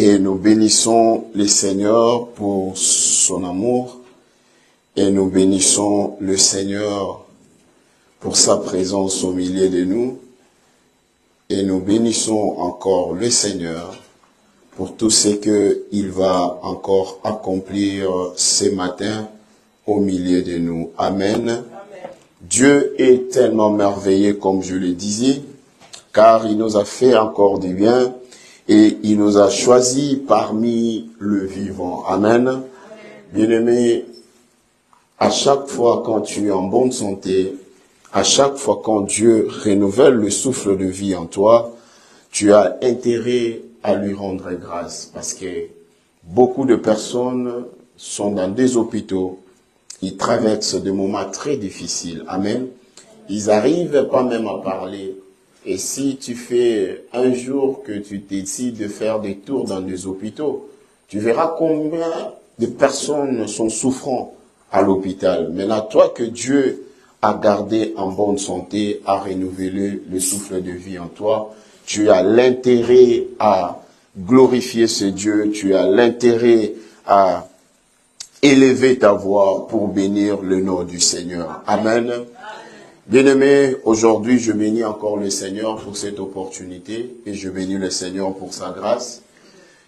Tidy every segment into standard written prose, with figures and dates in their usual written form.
Et nous bénissons le Seigneur pour son amour. Et nous bénissons le Seigneur pour sa présence au milieu de nous. Et nous bénissons encore le Seigneur pour tout ce qu'il va encore accomplir ce matin au milieu de nous. Amen. Amen. Dieu est tellement merveilleux, comme je le disais, car il nous a fait encore du bien et il nous a choisis parmi le vivant. Amen. Amen. Bien-aimé, à chaque fois quand tu es en bonne santé, à chaque fois quand Dieu renouvelle le souffle de vie en toi, tu as intérêt à lui rendre grâce, parce que beaucoup de personnes sont dans des hôpitaux, ils traversent des moments très difficiles. Amen. Ils n'arrivent pas même à parler. Et si tu fais un jour que tu décides de faire des tours dans des hôpitaux, tu verras combien de personnes sont souffrant à l'hôpital. Maintenant, toi que Dieu a gardé en bonne santé, a renouvelé le souffle de vie en toi, tu as l'intérêt à glorifier ce Dieu, tu as l'intérêt à élever ta voix pour bénir le nom du Seigneur. Amen. Bien-aimé, aujourd'hui, je bénis encore le Seigneur pour cette opportunité et je bénis le Seigneur pour sa grâce.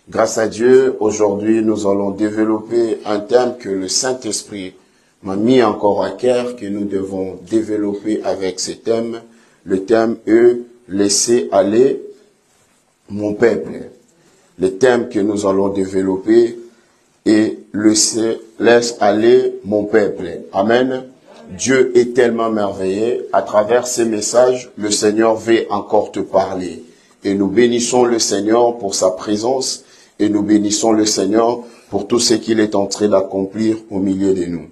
Grâce à Dieu, aujourd'hui, nous allons développer un thème que le Saint-Esprit m'a mis encore à cœur, que nous devons développer avec ce thème. Le thème est « Laissez aller mon peuple ». Le thème que nous allons développer est « Laisse aller mon peuple ». Amen. Dieu est tellement merveilleux. À travers ces messages, le Seigneur veut encore te parler. Et nous bénissons le Seigneur pour sa présence. Et nous bénissons le Seigneur pour tout ce qu'il est en train d'accomplir au milieu de nous.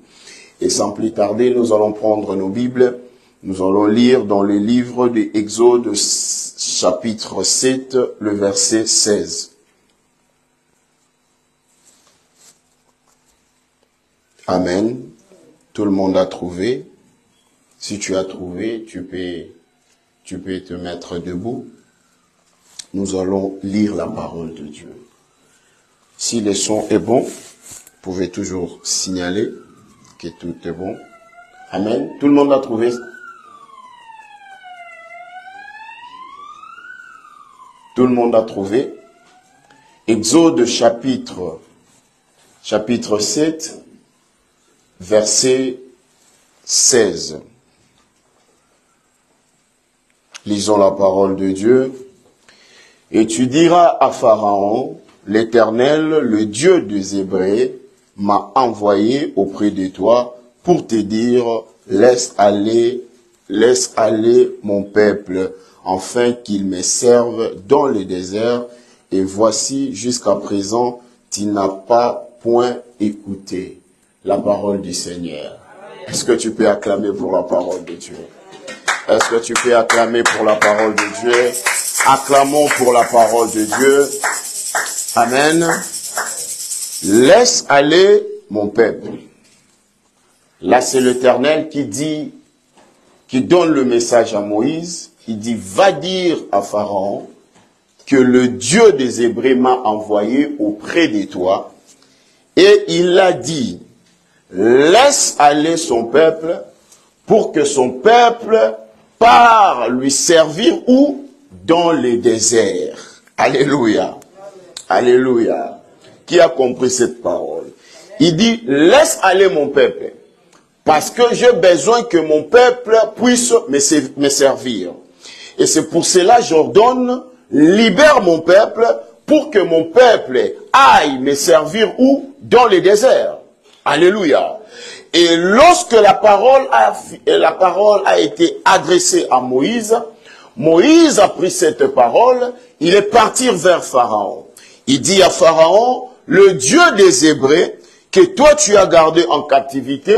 Et sans plus tarder, nous allons prendre nos Bibles. Nous allons lire dans le livre de Exode, chapitre 7, le verset 16. Amen. Tout le monde a trouvé. Si tu as trouvé, tu peux te mettre debout. Nous allons lire la parole de Dieu. Si le son est bon, vous pouvez toujours signaler que tout est bon. Amen. Tout le monde a trouvé. Tout le monde a trouvé. Exode chapitre 7, verset 16. Lisons la parole de Dieu. Et tu diras à Pharaon, l'Éternel, le Dieu des Hébreux, m'a envoyé auprès de toi pour te dire, laisse aller mon peuple, afin qu'il me serve dans le désert. Et voici, jusqu'à présent, tu n'as pas point écouté la parole du Seigneur. Est-ce que tu peux acclamer pour la parole de Dieu? Est-ce que tu peux acclamer pour la parole de Dieu? Acclamons pour la parole de Dieu. Amen. Laisse aller mon peuple. Là, c'est l'Éternel qui donne le message à Moïse. Il dit, va dire à Pharaon que le Dieu des Hébreux m'a envoyé auprès de toi. Et il a dit, laisse aller son peuple pour que son peuple part lui servir où? Dans le désert. Alléluia. Alléluia. Qui a compris cette parole? Il dit, laisse aller mon peuple, parce que j'ai besoin que mon peuple puisse me servir. Et c'est pour cela j'ordonne, libère mon peuple, pour que mon peuple aille me servir où? Dans le désert. Alléluia. Et lorsque la parole a été adressée à Moïse, Moïse a pris cette parole, il est parti vers Pharaon. Il dit à Pharaon, le Dieu des Hébreux, que toi tu as gardé en captivité,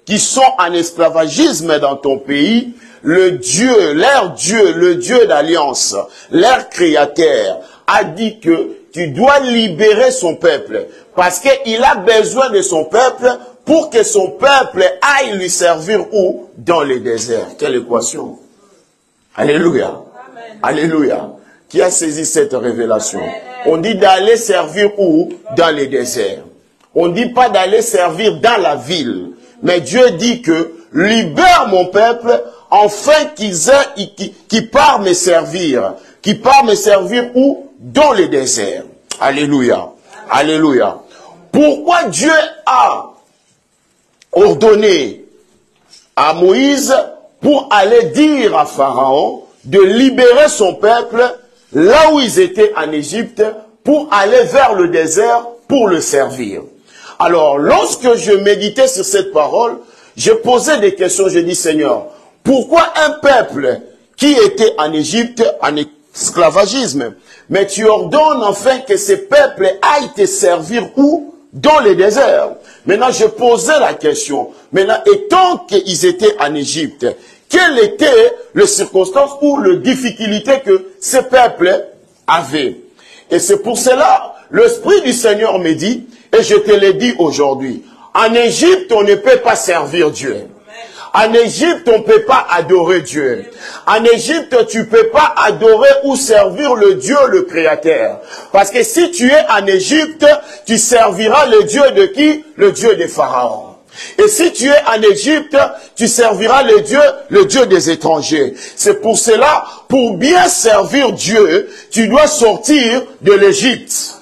qui sont en esclavagisme dans ton pays, le Dieu, le Dieu d'alliance, leur créateur, a dit que tu dois libérer son peuple, parce qu'il a besoin de son peuple pour que son peuple aille lui servir où? Dans le désert. Quelle équation? Alléluia. Amen. Alléluia. Qui a saisi cette révélation? On dit d'aller servir où? Dans les déserts. On ne dit pas d'aller servir dans la ville. Mais Dieu dit que libère mon peuple afin qu'ils partent me servir. Qu'ils partent me servir où? Dans les déserts. Alléluia. Alléluia. Pourquoi Dieu a ordonné à Moïse pour aller dire à Pharaon de libérer son peuple là où ils étaient en Égypte pour aller vers le désert pour le servir? Alors, lorsque je méditais sur cette parole, je posais des questions, je dis, Seigneur, pourquoi un peuple qui était en Égypte, en esclavagisme, mais tu ordonnes enfin que ces peuples aillent te servir où? Dans les déserts. Maintenant, je posais la question. Maintenant, étant qu'ils étaient en Égypte, quelles étaient les circonstances ou les difficultés que ces peuples avaient? Et c'est pour cela, l'Esprit du Seigneur me dit, et je te l'ai dit aujourd'hui, en Égypte, on ne peut pas servir Dieu. En Égypte, on ne peut pas adorer Dieu. En Égypte, tu ne peux pas adorer ou servir le Dieu, le Créateur. Parce que si tu es en Égypte, tu serviras le Dieu de qui? Le Dieu des pharaons. Et si tu es en Égypte, tu serviras le Dieu des étrangers. C'est pour cela, pour bien servir Dieu, tu dois sortir de l'Égypte.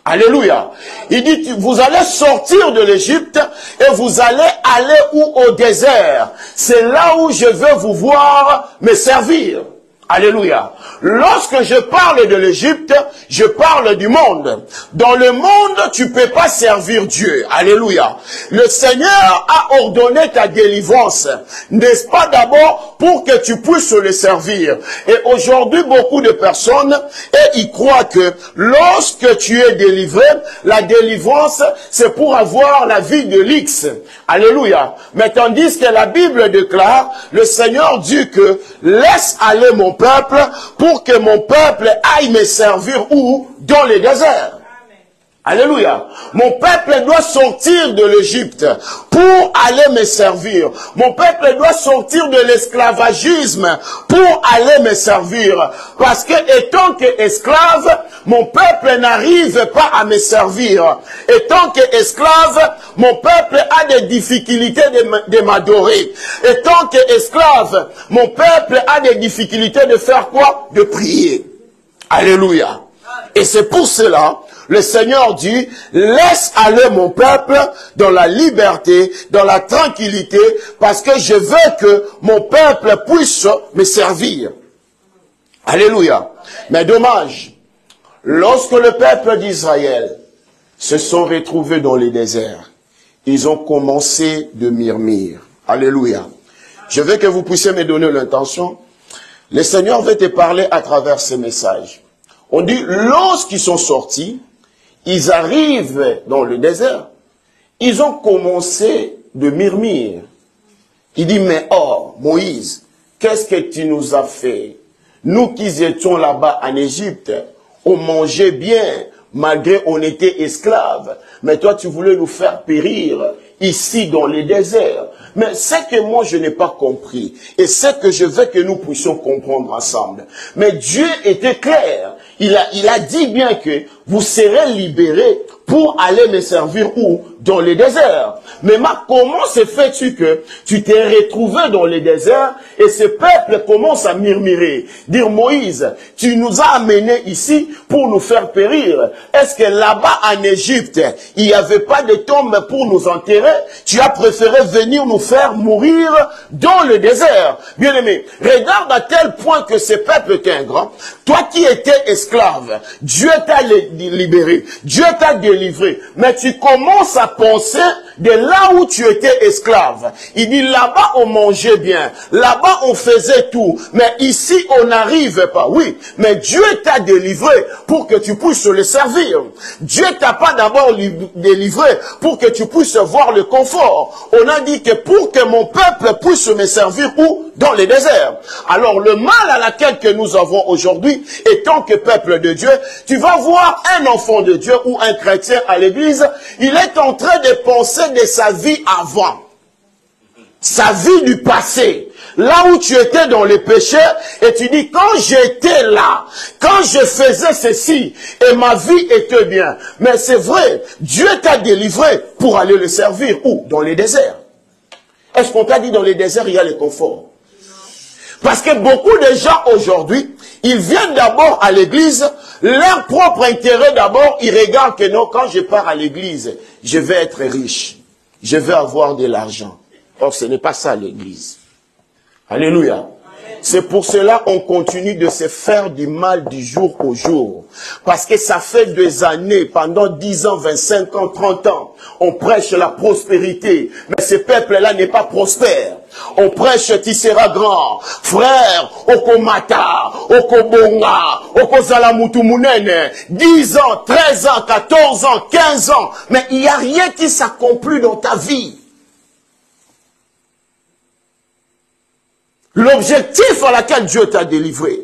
Alléluia. Il dit, vous allez sortir de l'Égypte et vous allez aller où? Au désert. C'est là où je veux vous voir me servir. Alléluia. Lorsque je parle de l'Égypte, je parle du monde. Dans le monde, tu ne peux pas servir Dieu. Alléluia. Le Seigneur a ordonné ta délivrance. N'est-ce pas d'abord pour que tu puisses le servir? Et aujourd'hui, beaucoup de personnes, et ils croient que lorsque tu es délivré, la délivrance, c'est pour avoir la vie de l'X. Alléluia. Mais tandis que la Bible déclare, le Seigneur dit que laisse aller mon peuple pour que mon peuple aille me servir où? Dans les déserts. Alléluia. Mon peuple doit sortir de l'Égypte pour aller me servir. Mon peuple doit sortir de l'esclavagisme pour aller me servir. Parce que étant qu'esclave, mon peuple n'arrive pas à me servir. Étant qu'esclave, mon peuple a des difficultés de m'adorer. Étant qu'esclave, mon peuple a des difficultés de faire quoi? De prier. Alléluia. Et c'est pour cela, le Seigneur dit, laisse aller mon peuple dans la liberté, dans la tranquillité, parce que je veux que mon peuple puisse me servir. Alléluia. Mais dommage, lorsque le peuple d'Israël se sont retrouvés dans les déserts, ils ont commencé de murmurer. Alléluia. Je veux que vous puissiez me donner l'intention. Le Seigneur veut te parler à travers ces messages. On dit, lorsqu'ils sont sortis, ils arrivent dans le désert, ils ont commencé de murmurer. Il dit, mais oh, Moïse, qu'est-ce que tu nous as fait? Nous qui étions là-bas en Égypte, on mangeait bien, malgré on était esclaves. Mais toi, tu voulais nous faire périr ici dans les déserts. Mais c'est que moi, je n'ai pas compris. Et c'est que je veux que nous puissions comprendre ensemble. Mais Dieu était clair. Il a dit bien que vous serez libérés pour aller me servir où? Dans les déserts. Mais comment se fait-tu que tu t'es retrouvé dans les déserts et ce peuple commence à murmurer? Dire, Moïse, tu nous as amenés ici pour nous faire périr. Est-ce que là-bas en Égypte, il n'y avait pas de tombe pour nous enterrer? Tu as préféré venir nous faire mourir dans le désert. Bien aimé, regarde à tel point que ce peuple est ingrat. Toi qui étais esclave, Dieu t'a libéré, Dieu t'a délivré, mais tu commences à penser de là où tu étais esclave. Il dit, là-bas on mangeait bien, là-bas on faisait tout, mais ici on n'arrive pas. Oui, mais Dieu t'a délivré pour que tu puisses le servir. Dieu t'a pas d'abord délivré pour que tu puisses voir le confort. On a dit que pour que mon peuple puisse me servir où? Dans les déserts. Alors le mal à laquelle que nous avons aujourd'hui, étant que peuple de Dieu, tu vas voir un enfant de Dieu ou un chrétien à l'église, il est en train de penser de sa vie avant. Sa vie du passé. là où tu étais dans les péchés, et tu dis, quand j'étais là, quand je faisais ceci, et ma vie était bien. Mais c'est vrai, Dieu t'a délivré pour aller le servir. Où? Dans les déserts. Est-ce qu'on t'a dit dans les déserts, il y a le confort? Parce que beaucoup de gens aujourd'hui, ils viennent d'abord à l'église, leur propre intérêt d'abord, ils regardent que non, quand je pars à l'église, je vais être riche, je vais avoir de l'argent. Or, ce n'est pas ça l'église. Alléluia. C'est pour cela qu'on continue de se faire du mal du jour au jour. Parce que ça fait des années, pendant 10 ans, 25 ans, 30 ans, on prêche la prospérité. Mais ce peuple-là n'est pas prospère. On prêche, tu seras grand. Frère, Okomata, Okobonga, Okozalamutumunene, 10 ans, 13 ans, 14 ans, 15 ans. Mais il n'y a rien qui s'accomplit dans ta vie. L'objectif à laquelle Dieu t'a délivré,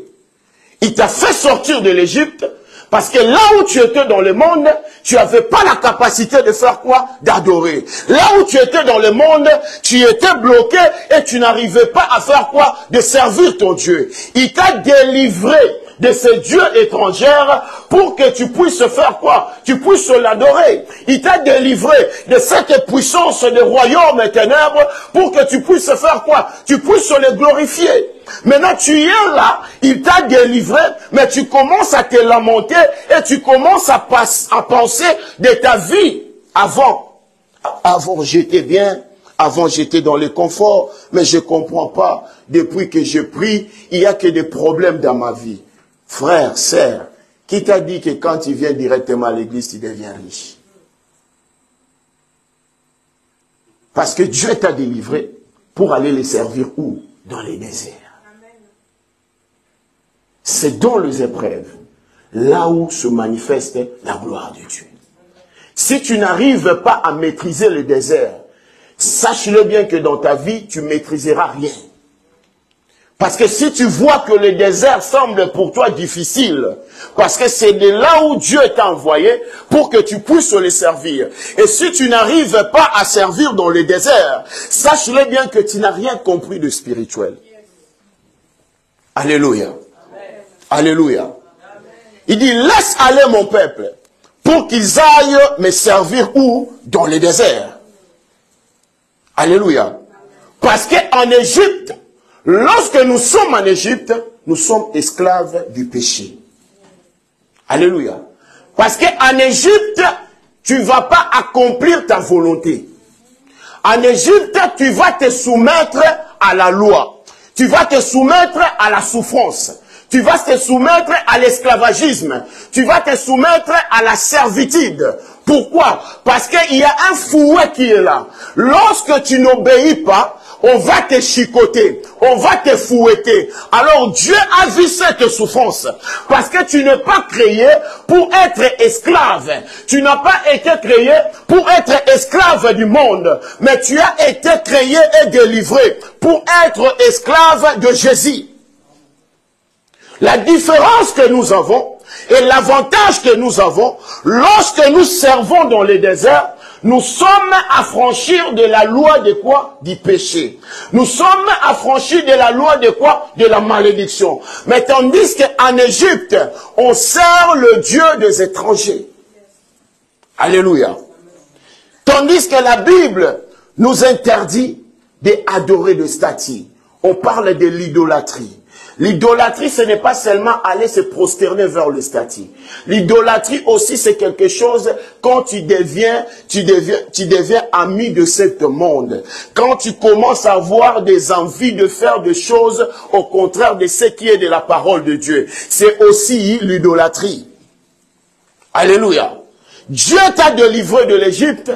il t'a fait sortir de l'Égypte, parce que là où tu étais dans le monde, tu n'avais pas la capacité de faire quoi? D'adorer. Là où tu étais dans le monde, tu étais bloqué et tu n'arrivais pas à faire quoi? De servir ton Dieu. Il t'a délivré de ces dieux étrangers pour que tu puisses faire quoi? Tu puisses l'adorer. Il t'a délivré de cette puissance de royaume et ténèbres pour que tu puisses faire quoi? Tu puisses le glorifier. Maintenant, tu es là, il t'a délivré, mais tu commences à te lamenter et tu commences à penser de ta vie. Avant j'étais bien, avant j'étais dans le confort, mais je ne comprends pas. Depuis que je prie, il n'y a que des problèmes dans ma vie. Frère, sœur, qui t'a dit que quand tu viens directement à l'église, tu deviens riche? Parce que Dieu t'a délivré pour aller les servir où? Dans les déserts. C'est dans les épreuves, là où se manifeste la gloire de Dieu. Si tu n'arrives pas à maîtriser le désert, sache-le bien que dans ta vie, tu ne maîtriseras rien. Parce que si tu vois que le désert semble pour toi difficile, parce que c'est de là où Dieu t'a envoyé pour que tu puisses le servir. Et si tu n'arrives pas à servir dans le désert, sache-le bien que tu n'as rien compris de spirituel. Alléluia. Alléluia. Il dit, laisse aller mon peuple pour qu'ils aillent me servir où? Dans le désert. Alléluia. Parce qu'en Égypte, lorsque nous sommes en Égypte, nous sommes esclaves du péché. Alléluia. Parce qu'en Égypte, tu ne vas pas accomplir ta volonté. En Égypte, tu vas te soumettre à la loi. Tu vas te soumettre à la souffrance. Tu vas te soumettre à l'esclavagisme. Tu vas te soumettre à la servitude. Pourquoi? Parce qu'il y a un fouet qui est là. Lorsque tu n'obéis pas, on va te chicoter, on va te fouetter. Alors Dieu a vu cette souffrance. Parce que tu n'es pas créé pour être esclave. Tu n'as pas été créé pour être esclave du monde. Mais tu as été créé et délivré pour être esclave de Jésus. La différence que nous avons et l'avantage que nous avons, lorsque nous servons dans les déserts, nous sommes affranchis de la loi de quoi? Du péché. Nous sommes affranchis de la loi de quoi? De la malédiction. Mais tandis qu'en Égypte, on sert le Dieu des étrangers. Alléluia. Tandis que la Bible nous interdit d'adorer de statues. On parle de l'idolâtrie. L'idolâtrie, ce n'est pas seulement aller se prosterner vers le statut. L'idolâtrie aussi, c'est quelque chose quand tu deviens ami de ce monde. Quand tu commences à avoir des envies de faire des choses au contraire de ce qui est de la parole de Dieu. C'est aussi l'idolâtrie. Alléluia. Dieu t'a délivré de l'Égypte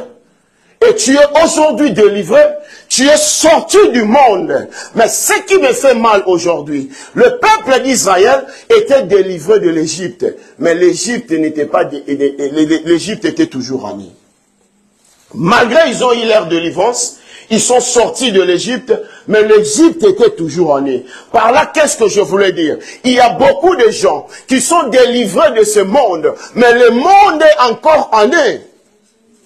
et tu es aujourd'hui délivré. Tu es sorti du monde. Mais ce qui me fait mal aujourd'hui, le peuple d'Israël était délivré de l'Égypte. Mais l'Égypte n'était pas, l'Égypte était toujours en eux. Malgré ils ont eu leur délivrance, ils sont sortis de l'Égypte, mais l'Égypte était toujours en eux. Par là, qu'est-ce que je voulais dire? Il y a beaucoup de gens qui sont délivrés de ce monde, mais le monde est encore en eux.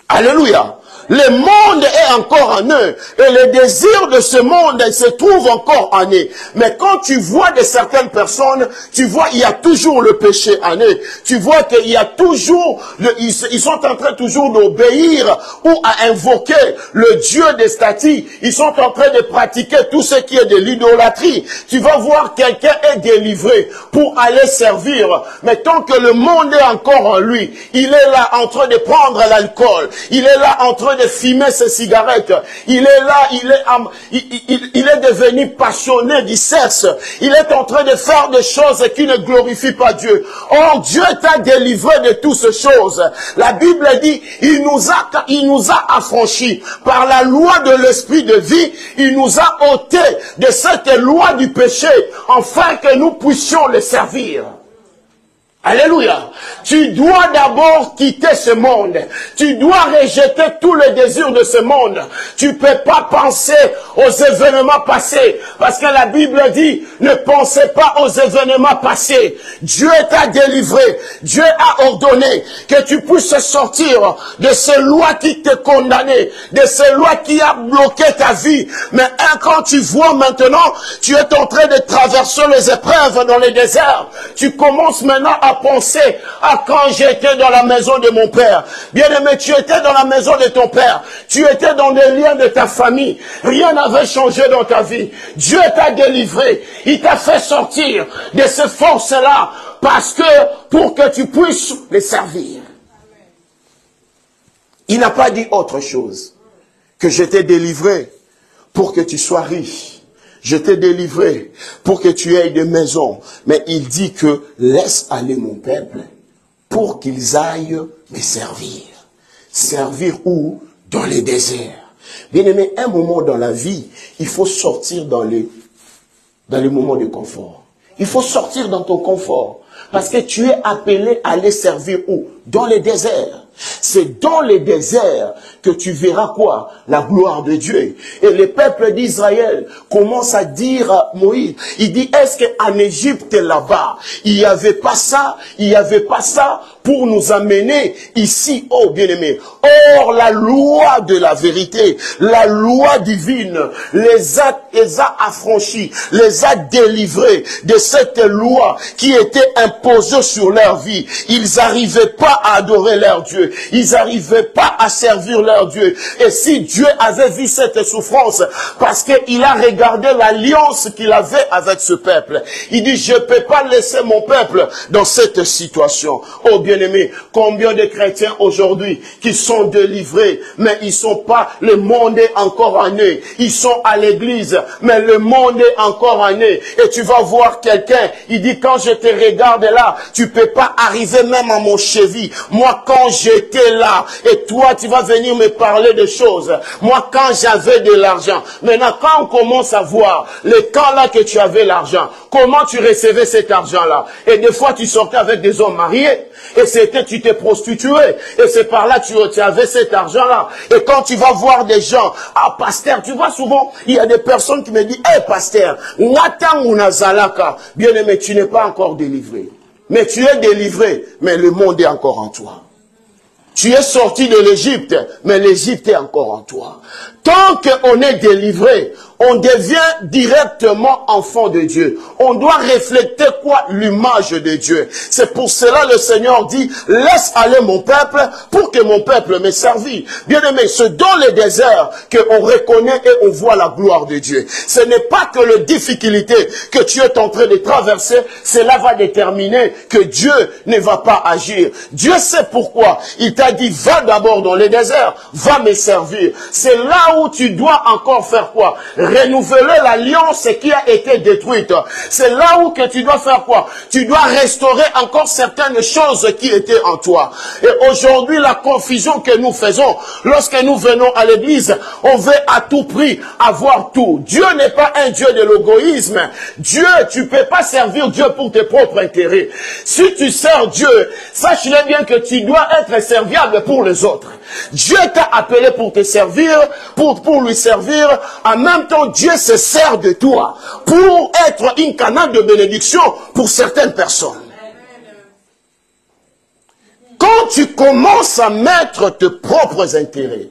Alléluia. Le monde est encore en eux. Et le désir de ce monde se trouve encore en eux. Mais quand tu vois de certaines personnes, tu vois, il y a toujours le péché en eux. Tu vois qu'il y a toujours, ils sont en train toujours d'obéir ou à invoquer le Dieu des statues. Ils sont en train de pratiquer tout ce qui est de l'idolâtrie. Tu vas voir quelqu'un est délivré pour aller servir. Mais tant que le monde est encore en lui, il est là en train de prendre l'alcool. Il est là en train de fumer ses cigarettes. Il est là, il est devenu passionné du sexe. Il est en train de faire des choses qui ne glorifient pas Dieu. Or, Dieu t'a délivré de toutes ces choses. La Bible dit, il nous a affranchis par la loi de l'esprit de vie. Il nous a ôtés de cette loi du péché, afin que nous puissions le servir. Alléluia. Tu dois d'abord quitter ce monde. Tu dois rejeter tous les désirs de ce monde. Tu peux pas penser aux événements passés. Parce que la Bible dit, ne pensez pas aux événements passés. Dieu t'a délivré. Dieu a ordonné que tu puisses sortir de ces lois qui te condamnaient, de ces lois qui a bloqué ta vie. Mais quand tu vois maintenant, tu es en train de traverser les épreuves dans les déserts. Tu commences maintenant à penser à quand j'étais dans la maison de mon père. Bien-aimé, tu étais dans la maison de ton père. Tu étais dans les liens de ta famille. Rien n'avait changé dans ta vie. Dieu t'a délivré. Il t'a fait sortir de ces forces-là pour que tu puisses les servir. Il n'a pas dit autre chose que je t'ai délivré pour que tu sois riche. Je t'ai délivré pour que tu aies des maisons. Mais il dit que laisse aller mon peuple pour qu'ils aillent me servir. Servir où? Dans les déserts. Bien aimé, un moment dans la vie, il faut sortir dans les moments de confort. Il faut sortir dans ton confort. Parce que tu es appelé à les servir où? Dans les déserts. C'est dans les déserts que tu verras quoi? La gloire de Dieu. Et le peuple d'Israël commence à dire à Moïse, il dit, est-ce qu'en Égypte là-bas, il n'y avait pas ça, il n'y avait pas ça pour nous amener ici, oh bien-aimés. Or, la loi de la vérité, la loi divine, les a affranchis, les a délivrés de cette loi qui était imposée sur leur vie. Ils n'arrivaient pas à adorer leur Dieu. Ils n'arrivaient pas à servir leur Dieu. Et si Dieu avait vu cette souffrance, parce qu'il a regardé l'alliance qu'il avait avec ce peuple, il dit, je ne peux pas laisser mon peuple dans cette situation. Oh bien-aimé, combien de chrétiens aujourd'hui qui sont délivrés, mais ils sont pas, le monde est encore en eux. Ils sont à l'église, mais le monde est encore en eux. Et tu vas voir quelqu'un, il dit, quand je te regarde là, tu peux pas arriver même à mon cheville. Moi, quand j'étais là, et toi, tu vas venir me parler de choses. Moi, quand j'avais de l'argent. Maintenant, quand on commence à voir le temps là que tu avais l'argent, comment tu recevais cet argent-là? Et des fois, tu sortais avec des hommes mariés. Et c'était, tu t'es prostitué. Et c'est par là, tu avais cet argent-là. Et quand tu vas voir des gens, ah, pasteur, tu vois souvent, il y a des personnes qui me disent, hey, pasteur, bien aimé, tu n'es pas encore délivré. Mais tu es délivré, mais le monde est encore en toi. Tu es sorti de l'Égypte, mais l'Égypte est encore en toi. Tant qu'on est délivré, on devient directement enfant de Dieu. On doit refléter quoi? L'image de Dieu. C'est pour cela le Seigneur dit, laisse aller mon peuple pour que mon peuple me servit. Bien aimé, c'est dans les déserts qu'on reconnaît et on voit la gloire de Dieu. Ce n'est pas que les difficultés que tu es en train de traverser, cela va déterminer que Dieu ne va pas agir. Dieu sait pourquoi. Il t'a dit, va d'abord dans les déserts, va me servir. C'est là où tu dois encore faire quoi? Renouveler l'alliance qui a été détruite. C'est là où que tu dois faire quoi? Tu dois restaurer encore certaines choses qui étaient en toi. Et aujourd'hui, la confusion que nous faisons, lorsque nous venons à l'église, on veut à tout prix avoir tout. Dieu n'est pas un Dieu de l'égoïsme. Dieu, tu peux pas servir Dieu pour tes propres intérêts. Si tu sers Dieu, sache-le bien que tu dois être serviable pour les autres. Dieu t'a appelé pour te servir, pour lui servir. En même temps, Dieu se sert de toi pour être un canal de bénédiction pour certaines personnes. Quand tu commences à mettre tes propres intérêts,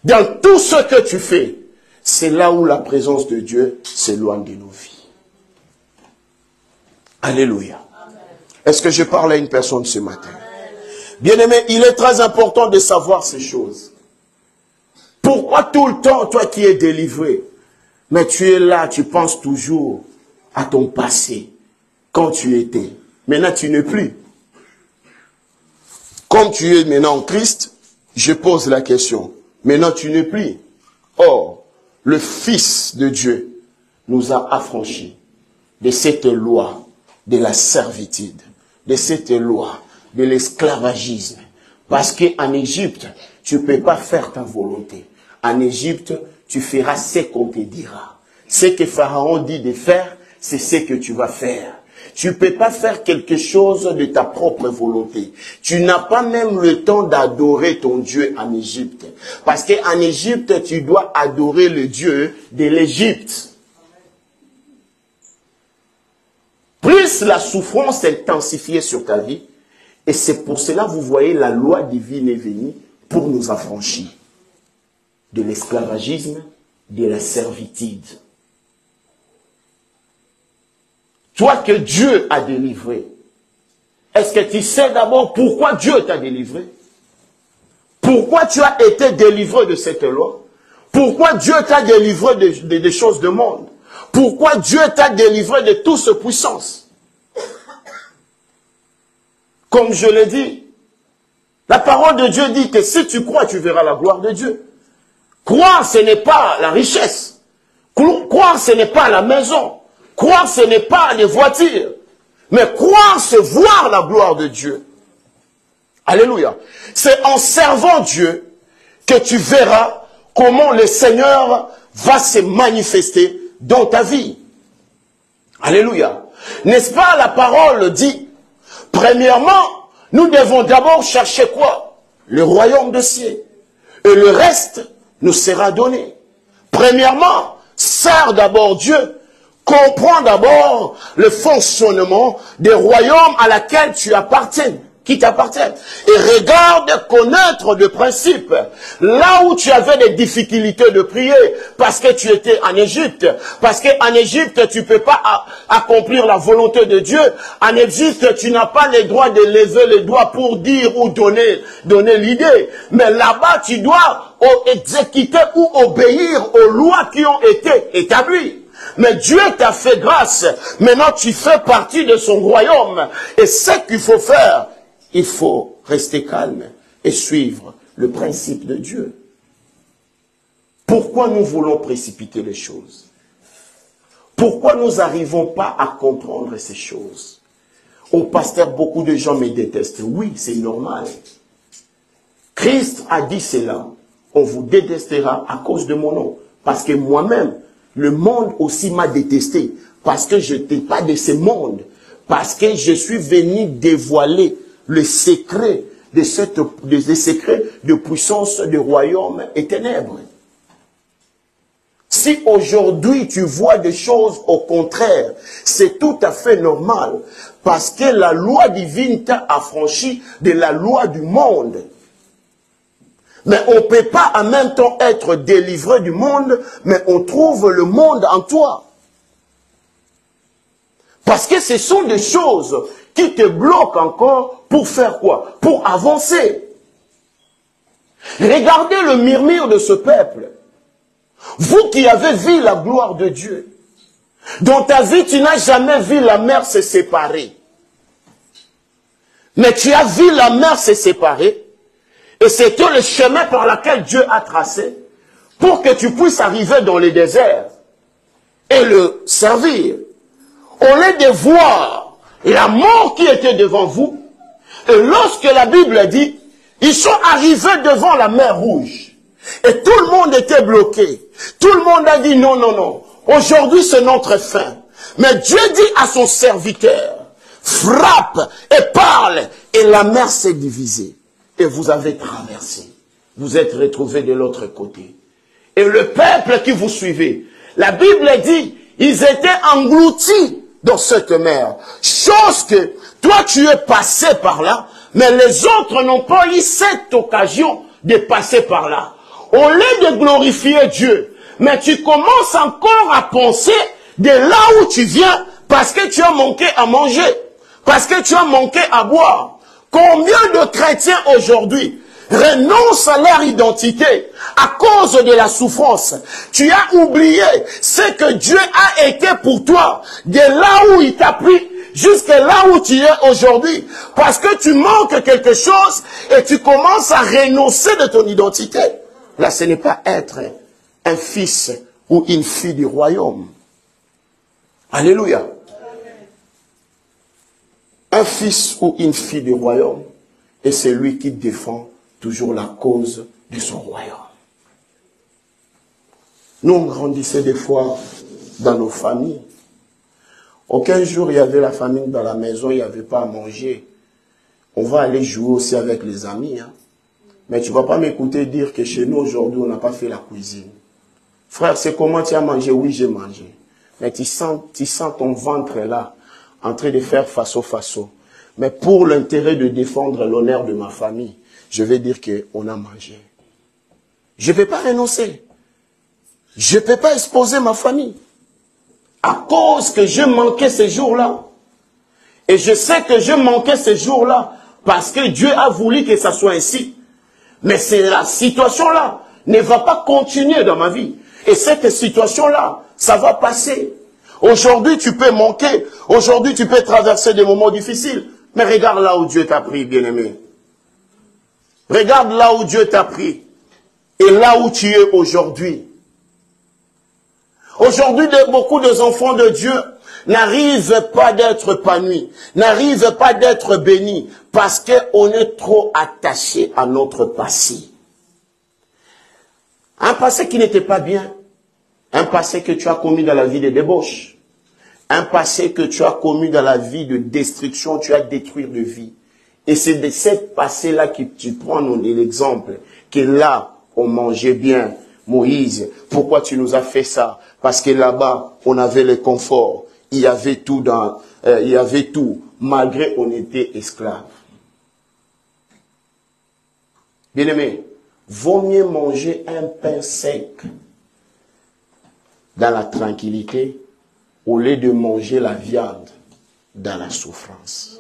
dans tout ce que tu fais, c'est là où la présence de Dieu s'éloigne de nos vies. Alléluia. Est-ce que je parle à une personne ce matin? Bien-aimé, il est très important de savoir ces choses. Pourquoi tout le temps, toi qui es délivré, mais tu es là, tu penses toujours à ton passé, quand tu étais. Maintenant, tu n'es plus. Comme tu es maintenant en Christ, je pose la question. Maintenant, tu n'es plus. Or, le Fils de Dieu nous a affranchis de cette loi de la servitude, de cette loi de l'esclavagisme. Parce qu'en Égypte, tu ne peux pas faire ta volonté. En Égypte, tu feras ce qu'on te dira. Ce que Pharaon dit de faire, c'est ce que tu vas faire. Tu ne peux pas faire quelque chose de ta propre volonté. Tu n'as pas même le temps d'adorer ton Dieu en Égypte. Parce qu'en Égypte, tu dois adorer le Dieu de l'Égypte. Plus la souffrance est intensifiée sur ta vie, et c'est pour cela, vous voyez, la loi divine est venue pour nous affranchir de l'esclavagisme, de la servitude. Toi que Dieu a délivré, est-ce que tu sais d'abord pourquoi Dieu t'a délivré? Pourquoi tu as été délivré de cette loi? Pourquoi Dieu t'a délivré des choses du monde? Pourquoi Dieu t'a délivré de toute cette puissance? Comme je l'ai dit, la parole de Dieu dit que si tu crois, tu verras la gloire de Dieu. Croire, ce n'est pas la richesse. Croire, ce n'est pas la maison. Croire, ce n'est pas les voitures. Mais croire, c'est voir la gloire de Dieu. Alléluia. C'est en servant Dieu que tu verras comment le Seigneur va se manifester dans ta vie. Alléluia. N'est-ce pas, la parole dit, premièrement, nous devons d'abord chercher quoi? Le royaume de cieux. Et le reste nous sera donné. Premièrement, sers d'abord Dieu. Comprends d'abord le fonctionnement des royaumes à laquelle tu appartiens, qui t'appartiennent. Et regarde connaître le principe. Là où tu avais des difficultés de prier, parce que tu étais en Égypte, parce qu'en Égypte, tu ne peux pas accomplir la volonté de Dieu. En Égypte, tu n'as pas le droit de lever les doigts pour dire ou donner l'idée. Mais là-bas, tu dois exécuter ou obéir aux lois qui ont été établies. Mais Dieu t'a fait grâce. Maintenant, tu fais partie de son royaume. Et ce qu'il faut faire, il faut rester calme et suivre le principe de Dieu. Pourquoi nous voulons précipiter les choses? Pourquoi nous n'arrivons pas à comprendre ces choses? Au pasteur, beaucoup de gens me détestent. Oui, c'est normal. Christ a dit cela. On vous détestera à cause de mon nom. Parce que moi-même, le monde aussi m'a détesté. Parce que je n'étais pas de ce monde. Parce que je suis venu dévoiler le secret des secrets de puissance du royaume et ténèbres. Si aujourd'hui tu vois des choses au contraire, c'est tout à fait normal. Parce que la loi divine t'a affranchi de la loi du monde. Mais on ne peut pas en même temps être délivré du monde, mais on trouve le monde en toi. Parce que ce sont des choses qui te bloquent encore pour faire quoi? Pour avancer. Regardez le murmure de ce peuple. Vous qui avez vu la gloire de Dieu, dans ta vie tu n'as jamais vu la mer se séparer. Mais tu as vu la mer se séparer. Et c'était le chemin par lequel Dieu a tracé pour que tu puisses arriver dans le désert et le servir. Au lieu de voir la mort qui était devant vous, et lorsque la Bible dit, ils sont arrivés devant la mer Rouge, et tout le monde était bloqué. Tout le monde a dit non, non, non. Aujourd'hui c'est notre fin. Mais Dieu dit à son serviteur, frappe et parle, et la mer s'est divisée. Et vous avez traversé. Vous êtes retrouvés de l'autre côté. Et le peuple qui vous suivait, la Bible dit, ils étaient engloutis dans cette mer. Chose que toi tu es passé par là, mais les autres n'ont pas eu cette occasion de passer par là. Au lieu de glorifier Dieu, mais tu commences encore à penser de là où tu viens parce que tu as manqué à manger, parce que tu as manqué à boire. Combien de chrétiens aujourd'hui renoncent à leur identité à cause de la souffrance? Tu as oublié ce que Dieu a été pour toi, de là où il t'a pris jusqu'à là où tu es aujourd'hui. Parce que tu manques quelque chose et tu commences à renoncer de ton identité. Là, ce n'est pas être un fils ou une fille du royaume. Alléluia. Un fils ou une fille du royaume est celui qui défend toujours la cause de son royaume. Nous, on grandissait des fois dans nos familles. Aucun jour, il y avait la famille dans la maison, il n'y avait pas à manger. On va aller jouer aussi avec les amis. Hein. Mais tu ne vas pas m'écouter dire que chez nous, aujourd'hui, on n'a pas fait la cuisine. Frère, c'est comment tu as mangé? Oui, j'ai mangé. Mais tu sens ton ventre là, en train de faire faso. Mais pour l'intérêt de défendre l'honneur de ma famille, je vais dire qu'on a mangé. Je ne vais pas renoncer. Je ne peux pas exposer ma famille. À cause que je manquais ces jours-là. Et je sais que je manquais ces jours-là parce que Dieu a voulu que ça soit ainsi. Mais la situation-là ne va pas continuer dans ma vie. Et cette situation-là, ça va passer. Aujourd'hui, tu peux manquer. Aujourd'hui, tu peux traverser des moments difficiles. Mais regarde là où Dieu t'a pris, bien-aimé. Regarde là où Dieu t'a pris. Et là où tu es aujourd'hui. Aujourd'hui, beaucoup d'enfants de Dieu n'arrivent pas d'être épanouis, n'arrivent pas d'être bénis, parce qu'on est trop attaché à notre passé. Un passé qui n'était pas bien, un passé que tu as commis dans la vie de débauche, un passé que tu as commis dans la vie de destruction, tu as détruit de vie. Et c'est de ce passé-là que tu prends l'exemple, que là, on mangeait bien. Moïse, pourquoi tu nous as fait ça? Parce que là-bas, on avait le confort. Il y avait tout malgré on était esclaves. Bien-aimé, vaut mieux manger un pain sec dans la tranquillité au lieu de manger la viande dans la souffrance.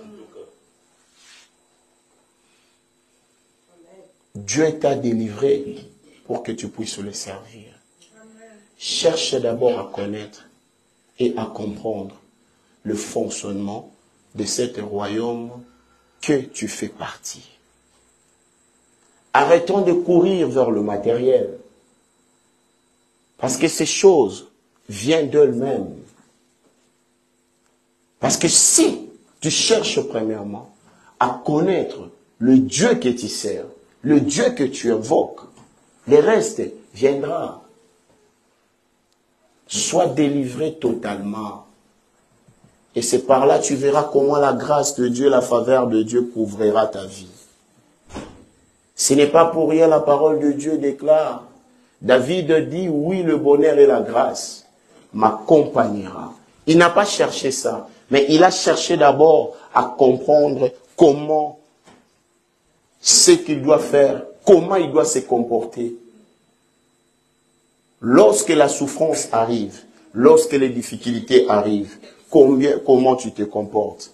Dieu t'a délivré pour que tu puisses le servir. Cherche d'abord à connaître et à comprendre le fonctionnement de cet royaume que tu fais partie. Arrêtons de courir vers le matériel. Parce que ces choses viennent d'elles-mêmes. Parce que si tu cherches premièrement à connaître le Dieu que tu sers, le Dieu que tu invoques, le reste viendra. Sois délivré totalement. Et c'est par là que tu verras comment la grâce de Dieu, la faveur de Dieu couvrira ta vie. Ce n'est pas pour rien la parole de Dieu déclare. David dit, oui, le bonheur et la grâce m'accompagnera. Il n'a pas cherché ça, mais il a cherché d'abord à comprendre comment, ce qu'il doit faire, comment il doit se comporter. Lorsque la souffrance arrive, lorsque les difficultés arrivent, comment tu te comportes?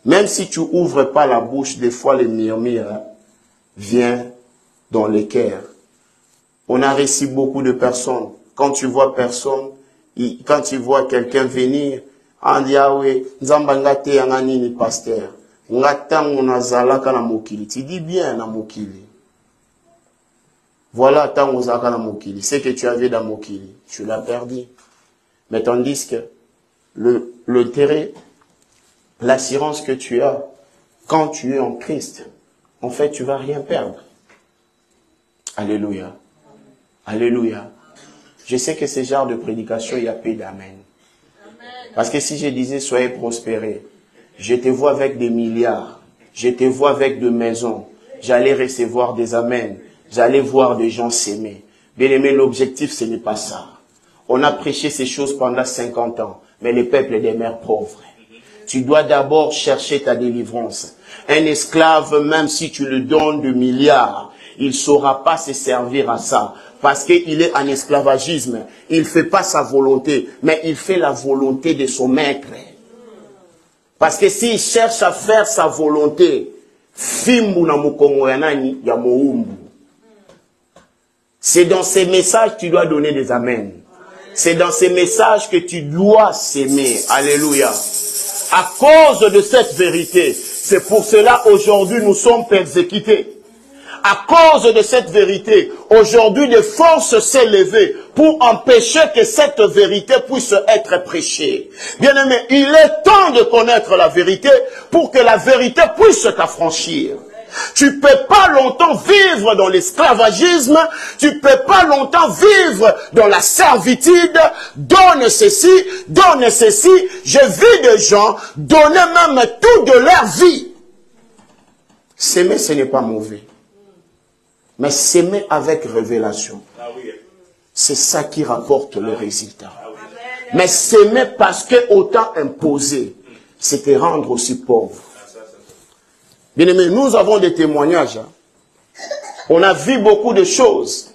Même si tu n'ouvres pas la bouche, des fois les murmures viennent dans les cœurs. On a reçu beaucoup de personnes. Quand tu vois personne, quand tu vois quelqu'un venir, on dit, ah oui, Nzambangate yanganini pasteur. Ngatango nazalaka na mokili. Tu dis bien na mokili. Voilà tango zaka na mokili. Ce que tu avais dans mokili, tu l'as perdu. Mais tandis que l'intérêt, l'assurance que tu as, quand tu es en Christ, en fait, tu ne vas rien perdre. Alléluia. Alléluia. Je sais que ce genre de prédication, il y a peu d'amen. Parce que si je disais, soyez prospérés, je te vois avec des milliards, je te vois avec des maisons, j'allais recevoir des amens, j'allais voir des gens s'aimer. Bien aimé, l'objectif, ce n'est pas ça. On a prêché ces choses pendant 50 ans, mais le peuple demeure pauvre. Tu dois d'abord chercher ta délivrance. Un esclave, même si tu le donnes de milliards, il ne saura pas se servir à ça. Parce qu'il est en esclavagisme. Il ne fait pas sa volonté, mais il fait la volonté de son maître. Parce que s'il cherche à faire sa volonté, c'est dans ces messages que tu dois donner des amens. C'est dans ces messages que tu dois s'aimer. Alléluia. À cause de cette vérité, c'est pour cela aujourd'hui nous sommes persécutés. À cause de cette vérité, aujourd'hui des forces s'est levées pour empêcher que cette vérité puisse être prêchée. Bien-aimé, il est temps de connaître la vérité pour que la vérité puisse t'affranchir. Tu ne peux pas longtemps vivre dans l'esclavagisme, tu ne peux pas longtemps vivre dans la servitude, donne ceci, j'ai vu des gens donner même tout de leur vie. S'aimer, ce n'est pas mauvais. Mais s'aimer avec révélation, c'est ça qui rapporte le résultat. Mais s'aimer parce que autant imposer, c'est te rendre aussi pauvre. Bien aimé, nous avons des témoignages. On a vu beaucoup de choses.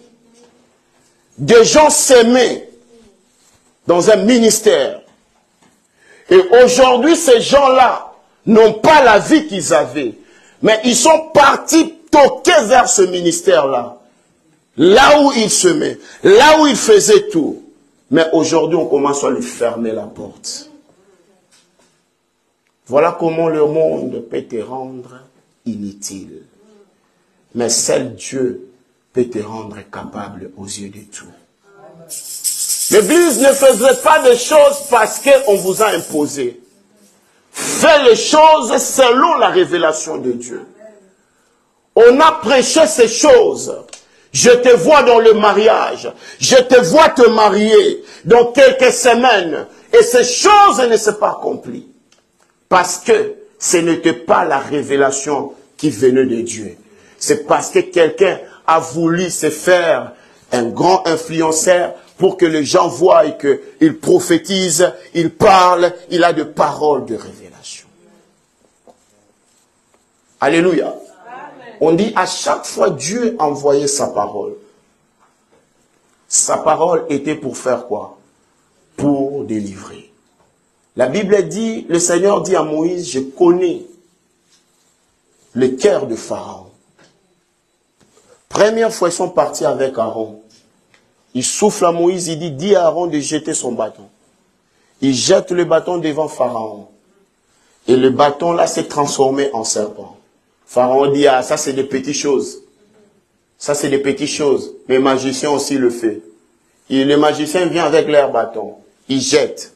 Des gens s'aimaient dans un ministère. Et aujourd'hui, ces gens-là n'ont pas la vie qu'ils avaient. Mais ils sont partis toquer vers ce ministère-là. Là où ils semaient. Là où ils faisaient tout. Mais aujourd'hui, on commence à lui fermer la porte. Voilà comment le monde peut te rendre inutile. Mais seul Dieu peut te rendre capable aux yeux de tout. L'Église ne faisait pas des choses parce qu'on vous a imposé. Fais les choses selon la révélation de Dieu. On a prêché ces choses. Je te vois dans le mariage. Je te vois te marier dans quelques semaines. Et ces choses ne sont pas accomplies. Parce que ce n'était pas la révélation qui venait de Dieu. C'est parce que quelqu'un a voulu se faire un grand influenceur pour que les gens voient qu'il prophétise, il parle, il a des paroles de révélation. Alléluia. Amen. On dit à chaque fois Dieu envoyait sa parole. Sa parole était pour faire quoi? Pour délivrer. La Bible dit, le Seigneur dit à Moïse, je connais le cœur de Pharaon. Première fois, ils sont partis avec Aaron. Il souffle à Moïse, il dit, dis à Aaron de jeter son bâton. Il jette le bâton devant Pharaon. Et le bâton là s'est transformé en serpent. Pharaon dit, ah, ça c'est des petites choses. Ça c'est des petites choses. Les magiciens aussi le font. Et les magiciens viennent avec leur bâton. Ils jettent.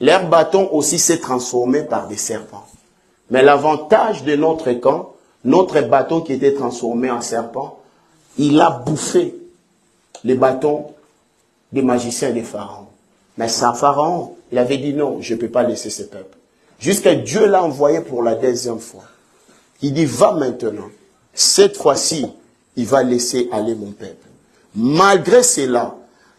Leur bâton aussi s'est transformé par des serpents. Mais l'avantage de notre camp, notre bâton qui était transformé en serpent, il a bouffé les bâtons des magiciens des pharaons. Mais ça, Pharaon, il avait dit non, je ne peux pas laisser ce peuple. Jusqu'à Dieu l'a envoyé pour la deuxième fois. Il dit, va maintenant. Cette fois-ci, il va laisser aller mon peuple. Malgré cela,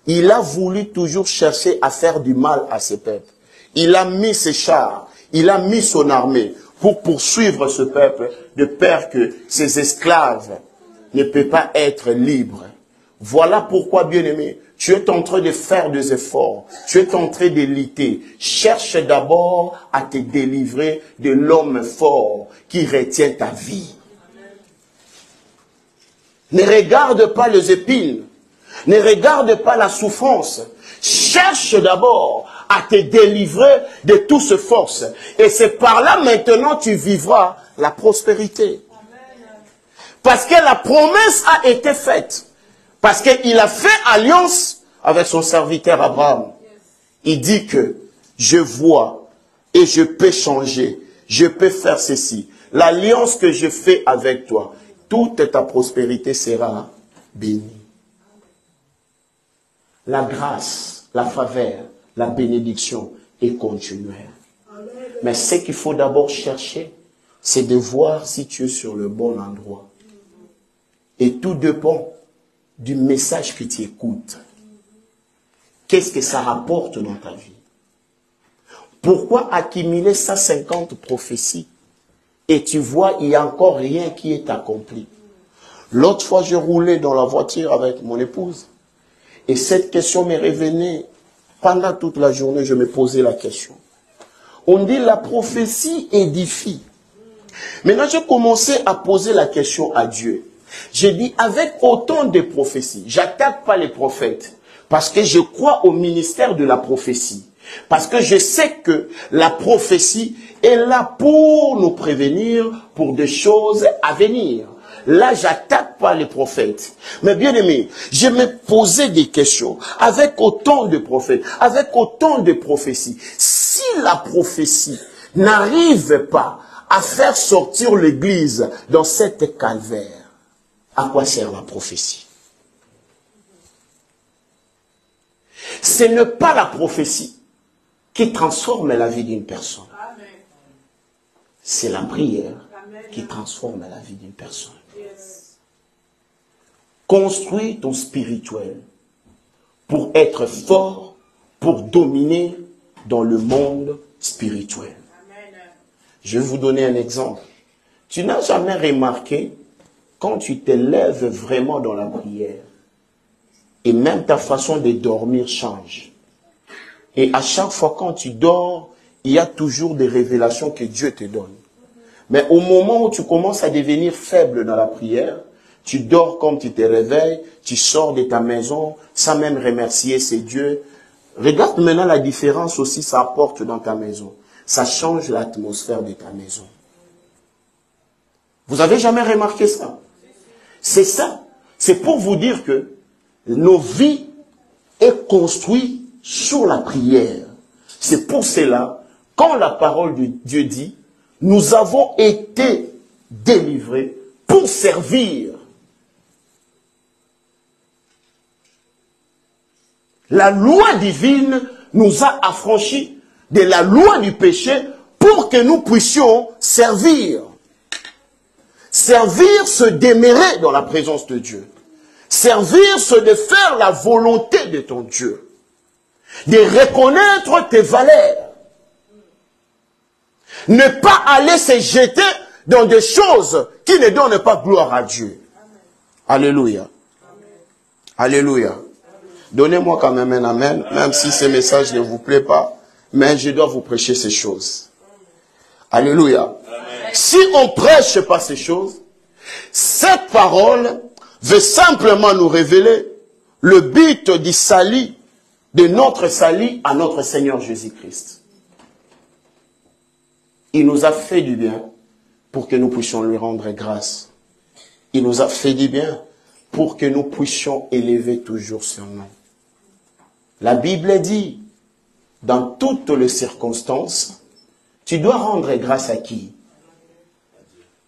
il a voulu toujours chercher à faire du mal à ce peuple. Il a mis ses chars, il a mis son armée pour poursuivre ce peuple de peur que ses esclaves ne peuvent pas être libres. Voilà pourquoi, bien-aimé, tu es en train de faire des efforts, tu es en train de lutter. Cherche d'abord à te délivrer de l'homme fort qui retient ta vie. Ne regarde pas les épines, ne regarde pas la souffrance. Cherche d'abord à te délivrer de toutes ces forces. Et c'est par là maintenant tu vivras la prospérité. Parce que la promesse a été faite. Parce qu'il a fait alliance avec son serviteur Abraham. Il dit que je vois et je peux changer. Je peux faire ceci. L'alliance que je fais avec toi, toute ta prospérité sera bénie. La grâce, la faveur, la bénédiction est continuelle. Mais ce qu'il faut d'abord chercher, c'est de voir si tu es sur le bon endroit. Et tout dépend du message que tu écoutes. Qu'est-ce que ça rapporte dans ta vie? Pourquoi accumuler 150 prophéties et tu vois il n'y a encore rien qui est accompli? L'autre fois, je roulais dans la voiture avec mon épouse. Et cette question m'est revenue. Pendant toute la journée, je me posais la question. On dit la prophétie édifie. Maintenant, j'ai commencé à poser la question à Dieu. J'ai dit, avec autant de prophéties, j'attaque pas les prophètes. Parce que je crois au ministère de la prophétie. Parce que je sais que la prophétie est là pour nous prévenir pour des choses à venir. Là, j'attaque pas les prophètes. Mais bien aimé, je me posais des questions. Avec autant de prophètes, avec autant de prophéties, si la prophétie n'arrive pas à faire sortir l'Église dans cette calvaire, à quoi sert la prophétie? Ce n'est pas la prophétie qui transforme la vie d'une personne. C'est la prière qui transforme la vie d'une personne. Construis ton spirituel pour être fort, pour dominer dans le monde spirituel. Je vais vous donner un exemple. Tu n'as jamais remarqué, quand tu te lèves vraiment dans la prière, et même ta façon de dormir change. Et à chaque fois quand tu dors, il y a toujours des révélations que Dieu te donne. Mais au moment où tu commences à devenir faible dans la prière, tu dors comme tu te réveilles, tu sors de ta maison sans même remercier ces dieux. Regarde maintenant la différence aussi ça apporte dans ta maison. Ça change l'atmosphère de ta maison. Vous avez jamais remarqué ça? C'est ça. C'est pour vous dire que nos vies est construites sur la prière. C'est pour cela, quand la parole de Dieu dit, nous avons été délivrés pour servir. La loi divine nous a affranchis de la loi du péché pour que nous puissions servir. Servir, se demeurer dans la présence de Dieu. Servir, c'est de faire la volonté de ton Dieu. De reconnaître tes valeurs. Ne pas aller se jeter dans des choses qui ne donnent pas gloire à Dieu. Alléluia. Alléluia. Donnez-moi quand même un amen, même si ce message ne vous plaît pas, mais je dois vous prêcher ces choses. Alléluia. Amen. Si on ne prêche pas ces choses, cette parole veut simplement nous révéler le but du salut, de notre salut à notre Seigneur Jésus-Christ. Il nous a fait du bien pour que nous puissions lui rendre grâce. Il nous a fait du bien pour que nous puissions élever toujours son nom. La Bible dit, dans toutes les circonstances, tu dois rendre grâce à qui?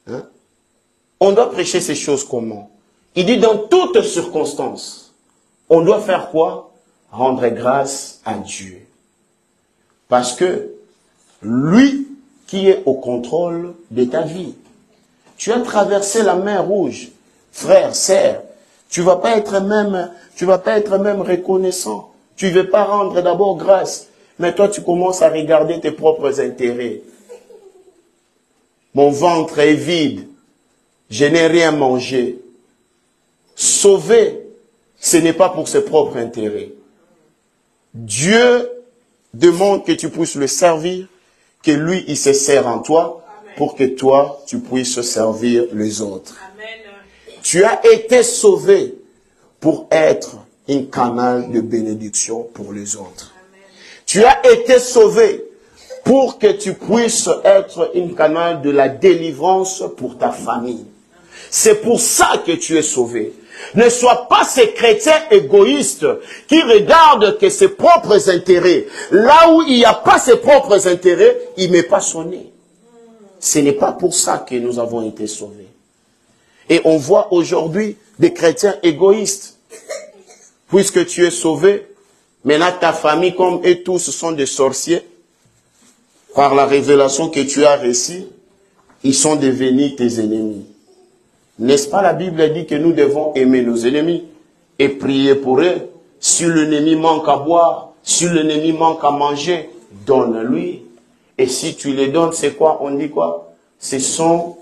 Hein? On doit prêcher ces choses comment? Il dit dans toutes circonstances, on doit faire quoi? Rendre grâce à Dieu. Parce que lui qui est au contrôle de ta vie. Tu as traversé la mer Rouge, frère, sœur. Tu vas pas être même reconnaissant. Tu ne veux pas rendre d'abord grâce. Mais toi, tu commences à regarder tes propres intérêts. Mon ventre est vide. Je n'ai rien mangé. Sauver, ce n'est pas pour ses propres intérêts. Dieu demande que tu puisses le servir, que lui, il se sert en toi, pour que toi, tu puisses servir les autres. Amen. Tu as été sauvé pour être un canal de bénédiction pour les autres. Amen. Tu as été sauvé pour que tu puisses être un canal de la délivrance pour ta famille. C'est pour ça que tu es sauvé. Ne sois pas ces chrétiens égoïstes qui regardent que ses propres intérêts. Là où il n'y a pas ses propres intérêts, il ne met pas son nez. Ce n'est pas pour ça que nous avons été sauvés. Et on voit aujourd'hui des chrétiens égoïstes. Puisque tu es sauvé, maintenant ta famille comme et tous sont des sorciers. Par la révélation que tu as reçue, ils sont devenus tes ennemis. N'est-ce pas la Bible dit que nous devons aimer nos ennemis et prier pour eux. Si l'ennemi manque à boire, si l'ennemi manque à manger, donne-lui. Et si tu les donnes, c'est quoi? On dit quoi? Ce sont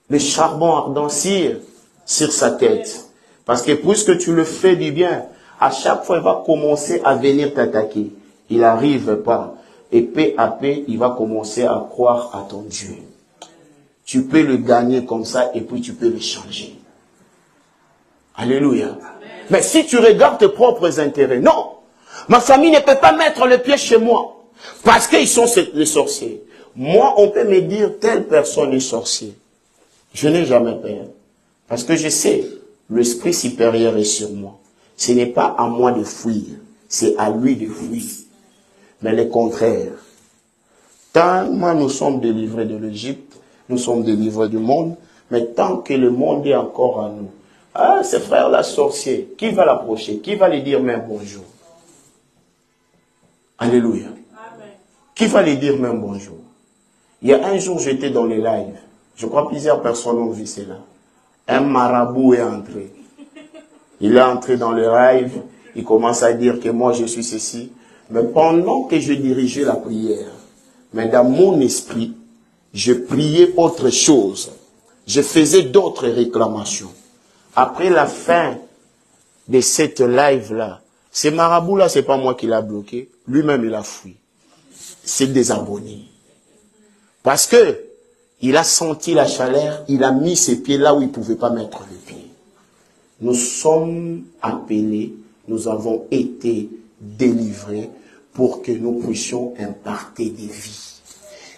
le charbon ardent sur sa tête. Parce que puisque tu le fais du bien, à chaque fois, il va commencer à venir t'attaquer. Il n'arrive pas. Et peu à peu, il va commencer à croire à ton Dieu. Tu peux le gagner comme ça et puis tu peux le changer. Alléluia. Amen. Mais si tu regardes tes propres intérêts, non. Ma famille ne peut pas mettre le pied chez moi. Parce qu'ils sont les sorciers. Moi, on peut me dire, telle personne est sorcier. Je n'ai jamais peur. Parce que je sais, l'esprit supérieur est sur moi. Ce n'est pas à moi de fuir. C'est à lui de fuir. Mais le contraire. Tant nous sommes délivrés de l'Égypte, nous sommes délivrés du monde, mais tant que le monde est encore à nous, ah, ces frères-là sorciers, qui va l'approcher? Qui va lui dire même bonjour? Alléluia. Amen. Qui va lui dire même bonjour? Il y a un jour, j'étais dans les lives. Je crois plusieurs personnes ont vu cela. Un marabout est entré. Il est entré dans le live. Il commence à dire que moi, je suis ceci. Mais pendant que je dirigeais la prière, mais dans mon esprit, je priais autre chose. Je faisais d'autres réclamations. Après la fin de cette live-là, ce marabout-là, c'est pas moi qui l'a bloqué. Lui-même, il a fui. C'est des abonnés. Parce que il a senti la chaleur, il a mis ses pieds là où il ne pouvait pas mettre les pieds. Nous sommes appelés, nous avons été délivrés pour que nous puissions imparter des vies.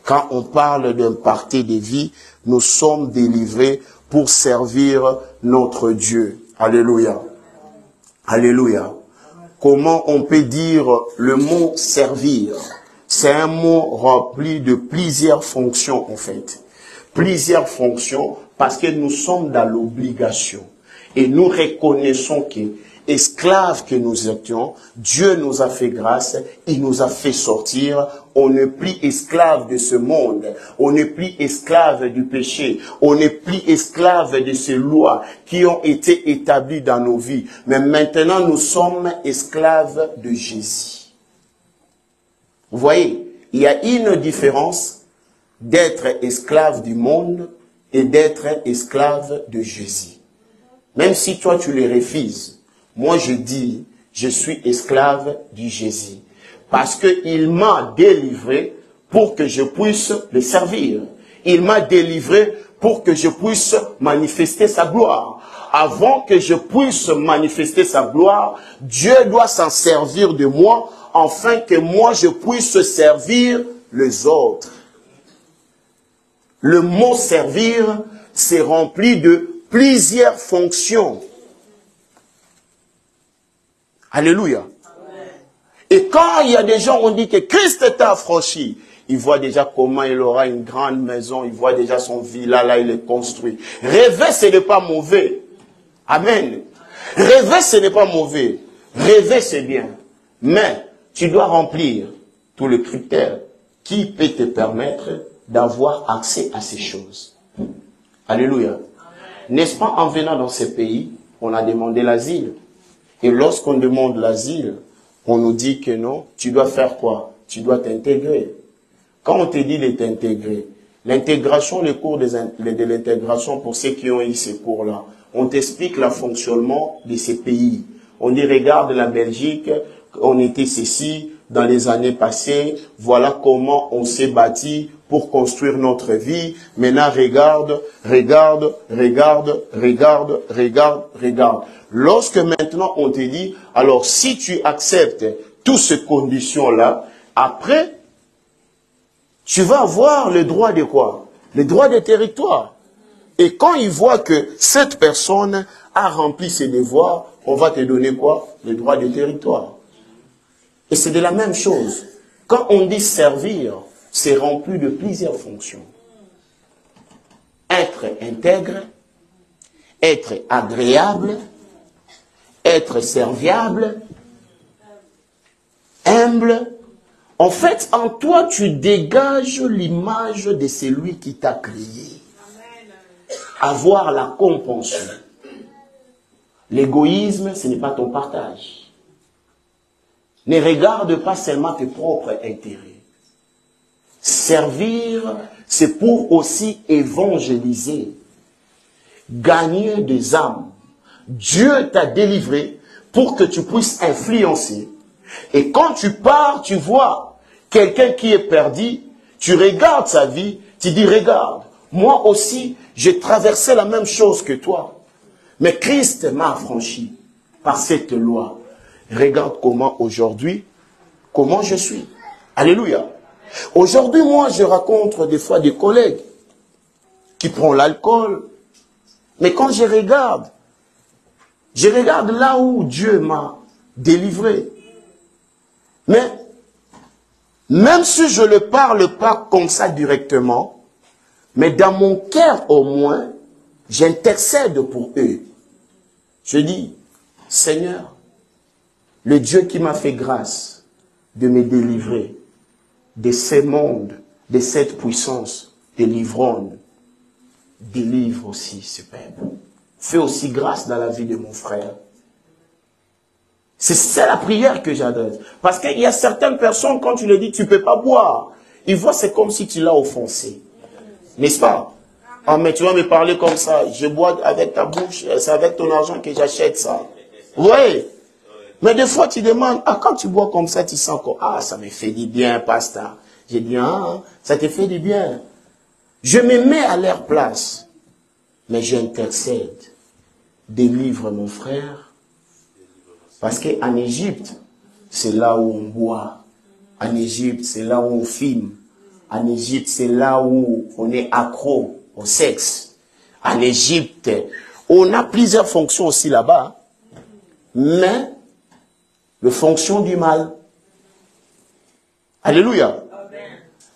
Quand on parle d'imparter des vies, nous sommes délivrés pour servir notre Dieu. Alléluia. Alléluia. Comment on peut dire le mot servir? C'est un mot rempli de plusieurs fonctions en fait. Plusieurs fonctions parce que nous sommes dans l'obligation. Et nous reconnaissons que, esclaves que nous étions, Dieu nous a fait grâce, il nous a fait sortir. On n'est plus esclave de ce monde, on n'est plus esclave du péché, on n'est plus esclave de ces lois qui ont été établies dans nos vies. Mais maintenant, nous sommes esclaves de Jésus. Vous voyez, il y a une différence d'être esclave du monde et d'être esclave de Jésus. Même si toi tu les refuses, moi je dis, je suis esclave du Jésus. Parce qu'il m'a délivré pour que je puisse le servir. Il m'a délivré pour que je puisse manifester sa gloire. Avant que je puisse manifester sa gloire, Dieu doit s'en servir de moi, afin que moi je puisse servir les autres. Le mot servir, c'est rempli de plusieurs fonctions. Alléluia. Amen. Et quand il y a des gens, on dit que Christ t'a affranchi, il voit déjà comment il aura une grande maison, il voit déjà son villa, là il est construit. Rêver, ce n'est pas mauvais. Amen. Rêver, ce n'est pas mauvais. Rêver, c'est bien. Mais tu dois remplir tous les critères qui peut te permettre d'avoir accès à ces choses. Alléluia. N'est-ce pas, en venant dans ces pays, on a demandé l'asile. Et lorsqu'on demande l'asile, on nous dit que non, tu dois faire quoi? Tu dois t'intégrer. Quand on te dit de t'intégrer, l'intégration, le cours de l'intégration, pour ceux qui ont eu ces cours-là, on t'explique le fonctionnement de ces pays. On dit, regarde la Belgique, on était ceci dans les années passées, voilà comment on s'est bâti pour construire notre vie. Maintenant, regarde. Lorsque maintenant on te dit, alors si tu acceptes toutes ces conditions-là, après, tu vas avoir le droit de quoi? Le droit des territoires. Et quand ils voient que cette personne a rempli ses devoirs, on va te donner quoi? Le droit des territoires. Et c'est de la même chose. Quand on dit servir, c'est rempli de plusieurs fonctions. Être intègre, être agréable, être serviable, humble. En fait, en toi, tu dégages l'image de celui qui t'a créé. Avoir la compassion. L'égoïsme, ce n'est pas ton partage. Ne regarde pas seulement tes propres intérêts. Servir, c'est pour aussi évangéliser. gagner des âmes. Dieu t'a délivré pour que tu puisses influencer. Et quand tu pars, tu vois quelqu'un qui est perdu, tu regardes sa vie, tu dis, regarde, moi aussi, j'ai traversé la même chose que toi. Mais Christ m'a affranchi par cette loi. Regarde comment aujourd'hui, comment je suis. Alléluia. Aujourd'hui, moi, je rencontre des fois des collègues qui prennent l'alcool. Mais quand je regarde là où Dieu m'a délivré. Mais, même si je ne parle pas comme ça directement, mais dans mon cœur au moins, j'intercède pour eux. Je dis, Seigneur, le Dieu qui m'a fait grâce de me délivrer de ces mondes, de cette puissance, délivre aussi ce peuple. Fais aussi grâce dans la vie de mon frère. C'est la prière que j'adresse. Parce qu'il y a certaines personnes, quand tu leur dis, tu ne peux pas boire, ils voient c'est comme si tu l'as offensé. N'est-ce pas? Ah, mais tu vas me parler comme ça, je bois avec ta bouche, c'est avec ton argent que j'achète ça. Oui. Mais des fois, tu demandes, ah, quand tu bois comme ça, tu sens que, ah, ça me fait du bien, pasteur. J'ai dit, ah, ça te fait du bien. Je me mets à leur place, mais j'intercède. Délivre mon frère. Parce qu'en Égypte, c'est là où on boit. En Égypte, c'est là où on filme. En Égypte, c'est là où on est accro au sexe. En Égypte, on a plusieurs fonctions aussi là-bas. Mais, les fonctions du mal. Alléluia.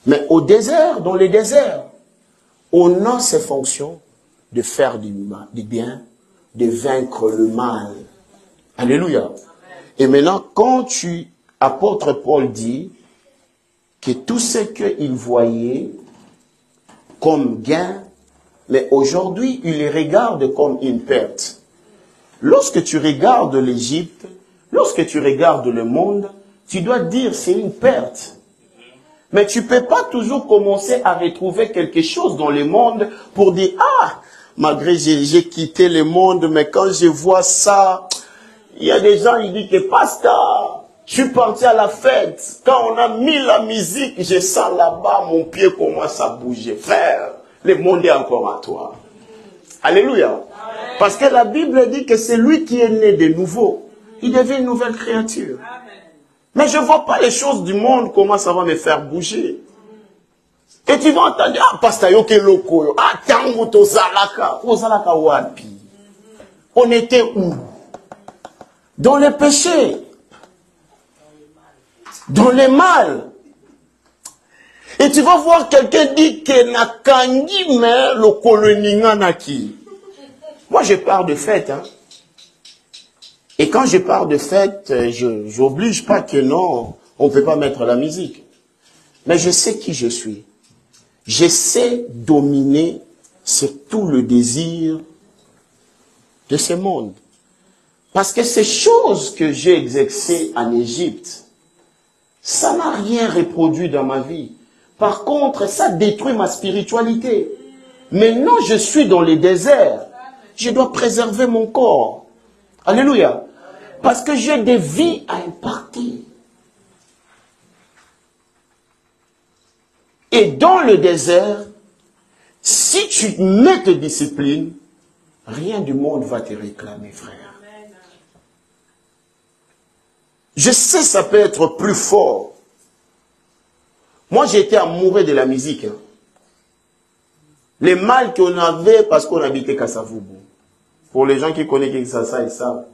Mais au désert, dans le désert, on a ces fonctions de faire du bien, de vaincre le mal. Alléluia. Et maintenant, quand apôtre Paul dit que tout ce qu'il voyait comme gain, mais aujourd'hui, il les regarde comme une perte. Lorsque tu regardes l'Égypte, lorsque tu regardes le monde, tu dois dire c'est une perte. Mais tu ne peux pas toujours commencer à retrouver quelque chose dans le monde pour dire, ah, malgré j'ai quitté le monde, mais quand je vois ça, il y a des gens qui disent que pasteur, je suis parti à la fête. Quand on a mis la musique, je sens là-bas, mon pied commence à bouger. Frère, le monde est encore à toi. Alléluia. Parce que la Bible dit que c'est lui qui est né de nouveau. Il devient une nouvelle créature. Mais je ne vois pas les choses du monde, comment ça va me faire bouger. Et tu vas entendre, ah, pasteur, yoke loko, ah, tango to zalaka. Ozalaka wapi. On était où? Dans le péché. Dans le mal. Et tu vas voir quelqu'un dire que nakangi me lo koloninga naki. Moi, je pars de fête, hein. Et quand je pars de fête, je n'oblige pas que non, on ne peut pas mettre la musique. Mais je sais qui je suis. Je sais dominer sur tout le désir de ce monde. Parce que ces choses que j'ai exercées en Égypte, ça n'a rien reproduit dans ma vie. Par contre, ça détruit ma spiritualité. Maintenant, je suis dans les déserts. Je dois préserver mon corps. Alléluia. Parce que j'ai des vies à impartir. Et dans le désert, si tu mets tes disciplines, rien du monde va te réclamer, frère. Je sais, ça peut être plus fort. Moi, j'étais amoureux de la musique. Hein. Les mal qu'on avait parce qu'on habitait Kassavubu. Pour les gens qui connaissent Kinshasa, ils savent.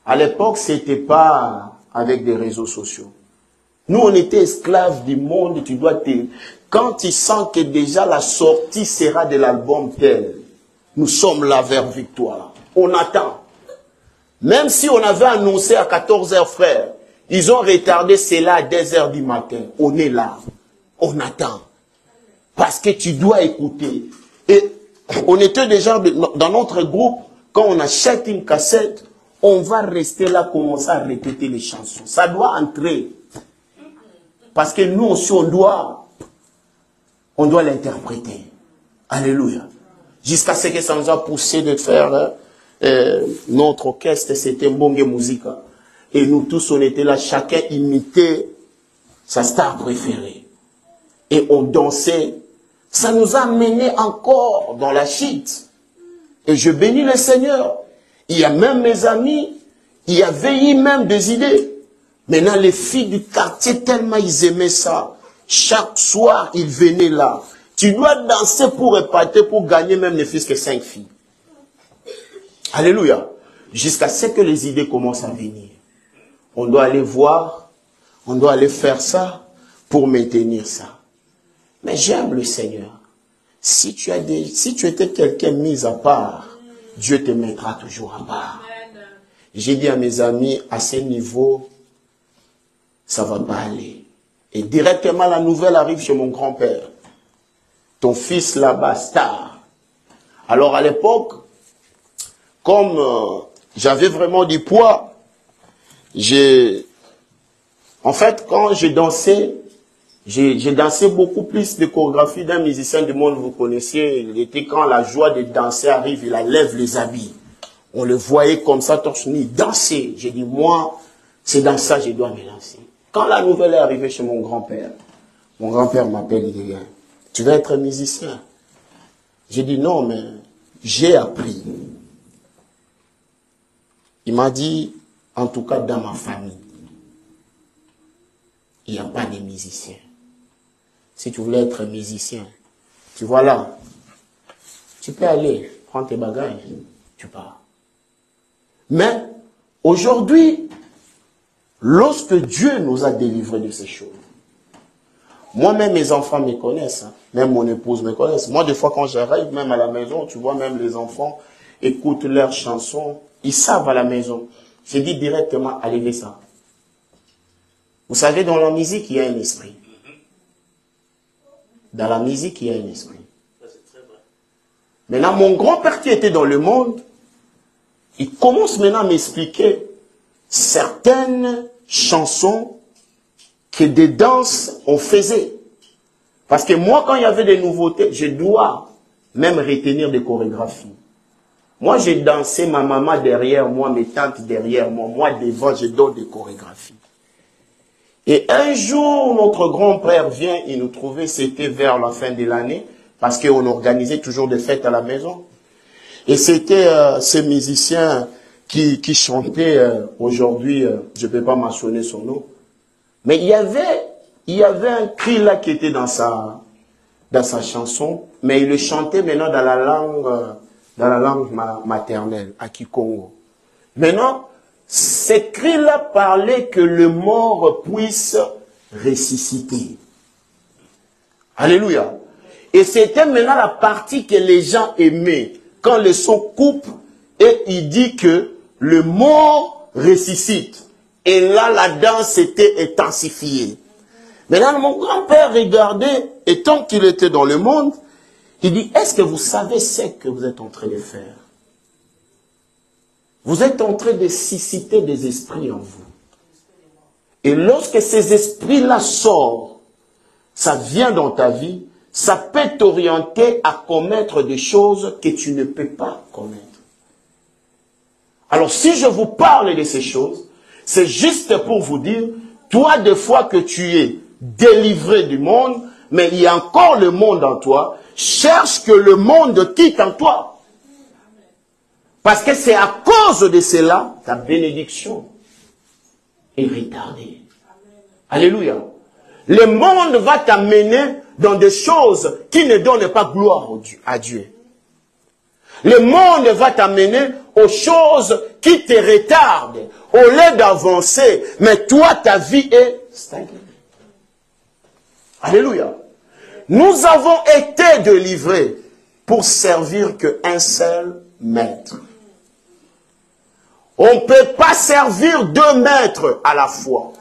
À l'époque, c'était pas avec des réseaux sociaux. Nous, on était esclaves du monde. Tu dois quand tu sens que déjà la sortie sera de l'album tel, nous sommes là vers victoire. On attend. Même si on avait annoncé à 14h, frère, ils ont retardé cela à 10h du matin. On est là. On attend. Parce que tu dois écouter. Et on était déjà dans notre groupe, quand on achète une cassette, on va rester là, commencer à répéter les chansons. Ça doit entrer. Parce que nous aussi, on doit l'interpréter. Alléluia. Jusqu'à ce que ça nous a poussé de faire notre orchestre, c'était Mbonge Musica. Et nous tous, on était là, chacun imitait sa star préférée. Et on dansait. Ça nous a mené encore dans la chute. Et je bénis le Seigneur. Il y a même mes amis, il y avait même des idées. Maintenant, les filles du quartier, tellement ils aimaient ça. Chaque soir, ils venaient là. Tu dois danser pour épater, pour gagner même ne fût-ce que 5 filles. Alléluia. Jusqu'à ce que les idées commencent à venir. On doit aller voir, on doit aller faire ça pour maintenir ça. Mais j'aime le Seigneur. Si tu étais quelqu'un mis à part, Dieu te mettra toujours à part. J'ai dit à mes amis, à ce niveau, ça ne va pas aller. Et directement, la nouvelle arrive chez mon grand-père. Ton fils là-bas, star. Alors à l'époque, comme j'avais vraiment du poids, en fait, quand j'ai dansé beaucoup plus de chorégraphie d'un musicien du monde, vous connaissiez, il était quand la joie de danser arrive, il enlève les habits. On le voyait comme ça, torse nu, danser. J'ai dit, moi, c'est dans ça que je dois me lancer. Quand la nouvelle est arrivée chez mon grand-père m'appelle, il dit, tu vas être musicien. J'ai dit, non, mais j'ai appris. Il m'a dit, en tout cas dans ma famille, il n'y a pas de musiciens. Si tu voulais être musicien, tu vois là, tu peux aller, prendre tes bagages, tu pars. Mais aujourd'hui, lorsque Dieu nous a délivrés de ces choses, moi-même mes enfants me connaissent, hein, même mon épouse me connaisse. Moi, des fois, quand j'arrive, même à la maison, tu vois, même les enfants écoutent leurs chansons, ils savent à la maison. J'ai dit directement, allez ça. Vous savez, dans la musique, il y a un esprit. Dans la musique, il y a un esprit. Maintenant, mon grand-père qui était dans le monde, il commence maintenant à m'expliquer certaines chansons que des danses on faisait. Parce que moi, quand il y avait des nouveautés, je dois même retenir des chorégraphies. Moi, j'ai dansé, ma maman derrière moi, mes tantes derrière moi, moi devant, je donne des chorégraphies. Et un jour, notre grand-père vient, il nous trouvait, c'était vers la fin de l'année, parce qu'on organisait toujours des fêtes à la maison. Et c'était ce musicien qui chantait aujourd'hui, je ne peux pas mentionner son nom, mais il y avait un cri là qui était dans sa chanson, mais il le chantait maintenant dans la langue maternelle, à Kikongo. Maintenant, ce cri-là parlait que le mort puisse ressusciter. Alléluia. Et c'était maintenant la partie que les gens aimaient. Quand le son coupe et il dit que le mort ressuscite. Et là, la danse était intensifiée. Maintenant, mon grand-père regardait, et tant qu'il était dans le monde, il dit, est-ce que vous savez ce que vous êtes en train de faire? Vous êtes en train de susciter des esprits en vous. Et lorsque ces esprits-là sortent, ça vient dans ta vie, ça peut t'orienter à commettre des choses que tu ne peux pas commettre. Alors si je vous parle de ces choses, c'est juste pour vous dire, toi des fois que tu es délivré du monde, mais il y a encore le monde en toi, cherche que le monde quitte en toi. Parce que c'est à cause de cela, ta bénédiction est retardée. Alléluia. Le monde va t'amener dans des choses qui ne donnent pas gloire à Dieu. Le monde va t'amener aux choses qui te retardent, au lieu d'avancer. Mais toi, ta vie est stagnée. Alléluia. Nous avons été délivrés pour servir qu'un seul maître. On ne peut pas servir 2 maîtres à la fois.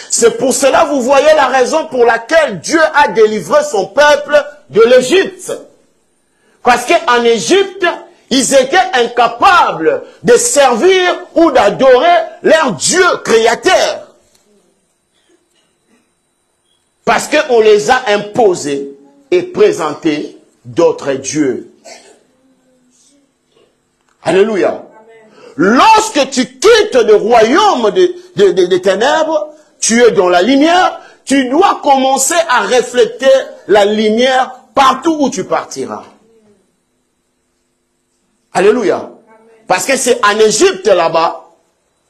C'est pour cela, vous voyez la raison pour laquelle Dieu a délivré son peuple de l'Égypte. Parce qu'en Égypte, ils étaient incapables de servir ou d'adorer leur Dieu créateur. Parce qu'on les a imposés et présentés d'autres dieux. Alléluia. Lorsque tu quittes le royaume des ténèbres, tu es dans la lumière, tu dois commencer à refléter la lumière partout où tu partiras. Alléluia. Parce que c'est en Égypte là-bas,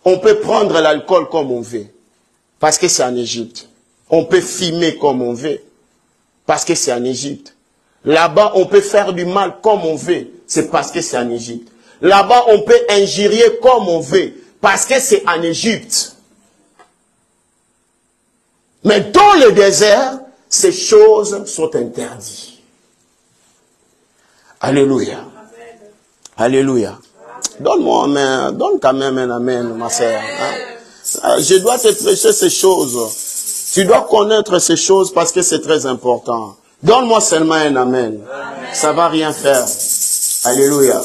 on peut prendre l'alcool comme on veut. Parce que c'est en Égypte. On peut fumer comme on veut. Parce que c'est en Égypte. Là-bas, on peut faire du mal comme on veut. C'est parce que c'est en Égypte. Là-bas, on peut injurier comme on veut. Parce que c'est en Égypte. Mais dans le désert, ces choses sont interdites. Alléluia. Alléluia. Donne-moi un amen. Donne quand même un amen, ma sœur. Hein? Je dois te prêcher ces choses. Tu dois connaître ces choses parce que c'est très important. Donne-moi seulement un amen. Ça va rien faire. Alléluia.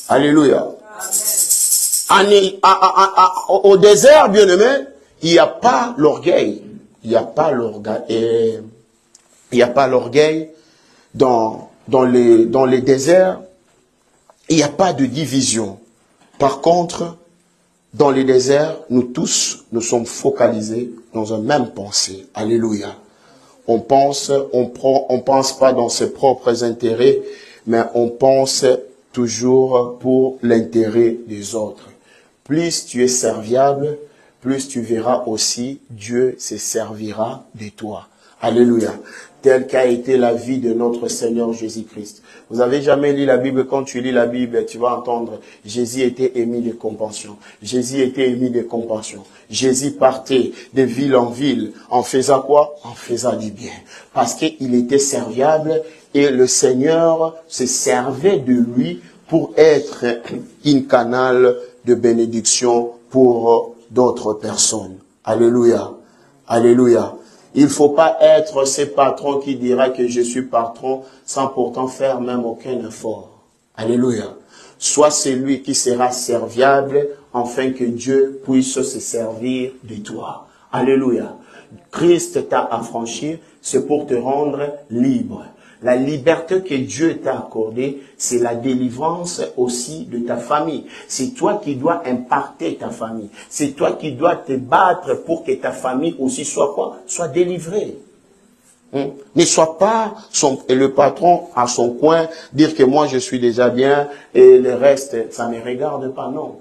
Alléluia. Au désert, bien-aimé, il n'y a pas l'orgueil. Il n'y a pas l'orgueil. Il n'y a pas l'orgueil dans les déserts. Il n'y a pas de division. Par contre, dans les déserts, nous tous, nous sommes focalisés dans une même pensée. Alléluia. On pense pas dans ses propres intérêts, mais on pense toujours pour l'intérêt des autres. Plus tu es serviable, plus tu verras aussi Dieu se servira de toi. Alléluia. Tel qu'a été la vie de notre Seigneur Jésus-Christ. Vous avez jamais lu la Bible? Quand tu lis la Bible, tu vas entendre Jésus était émis de compassion. Jésus était émis de compassion. Jésus partait de ville en ville en faisant quoi? En faisant du bien. Parce qu'il était serviable et le Seigneur se servait de lui pour être un canal de bénédiction pour d'autres personnes. Alléluia. Alléluia. Il ne faut pas être ce patron qui dira que je suis patron sans pourtant faire même aucun effort. Alléluia. Sois celui qui sera serviable afin que Dieu puisse se servir de toi. Alléluia. Christ t'a affranchi, c'est pour te rendre libre. La liberté que Dieu t'a accordée, c'est la délivrance aussi de ta famille. C'est toi qui dois imparter ta famille. C'est toi qui dois te battre pour que ta famille aussi soit quoi? Soit délivrée. Ne sois pas le patron à son coin, dire que moi je suis déjà bien et le reste, ça ne regarde pas, non.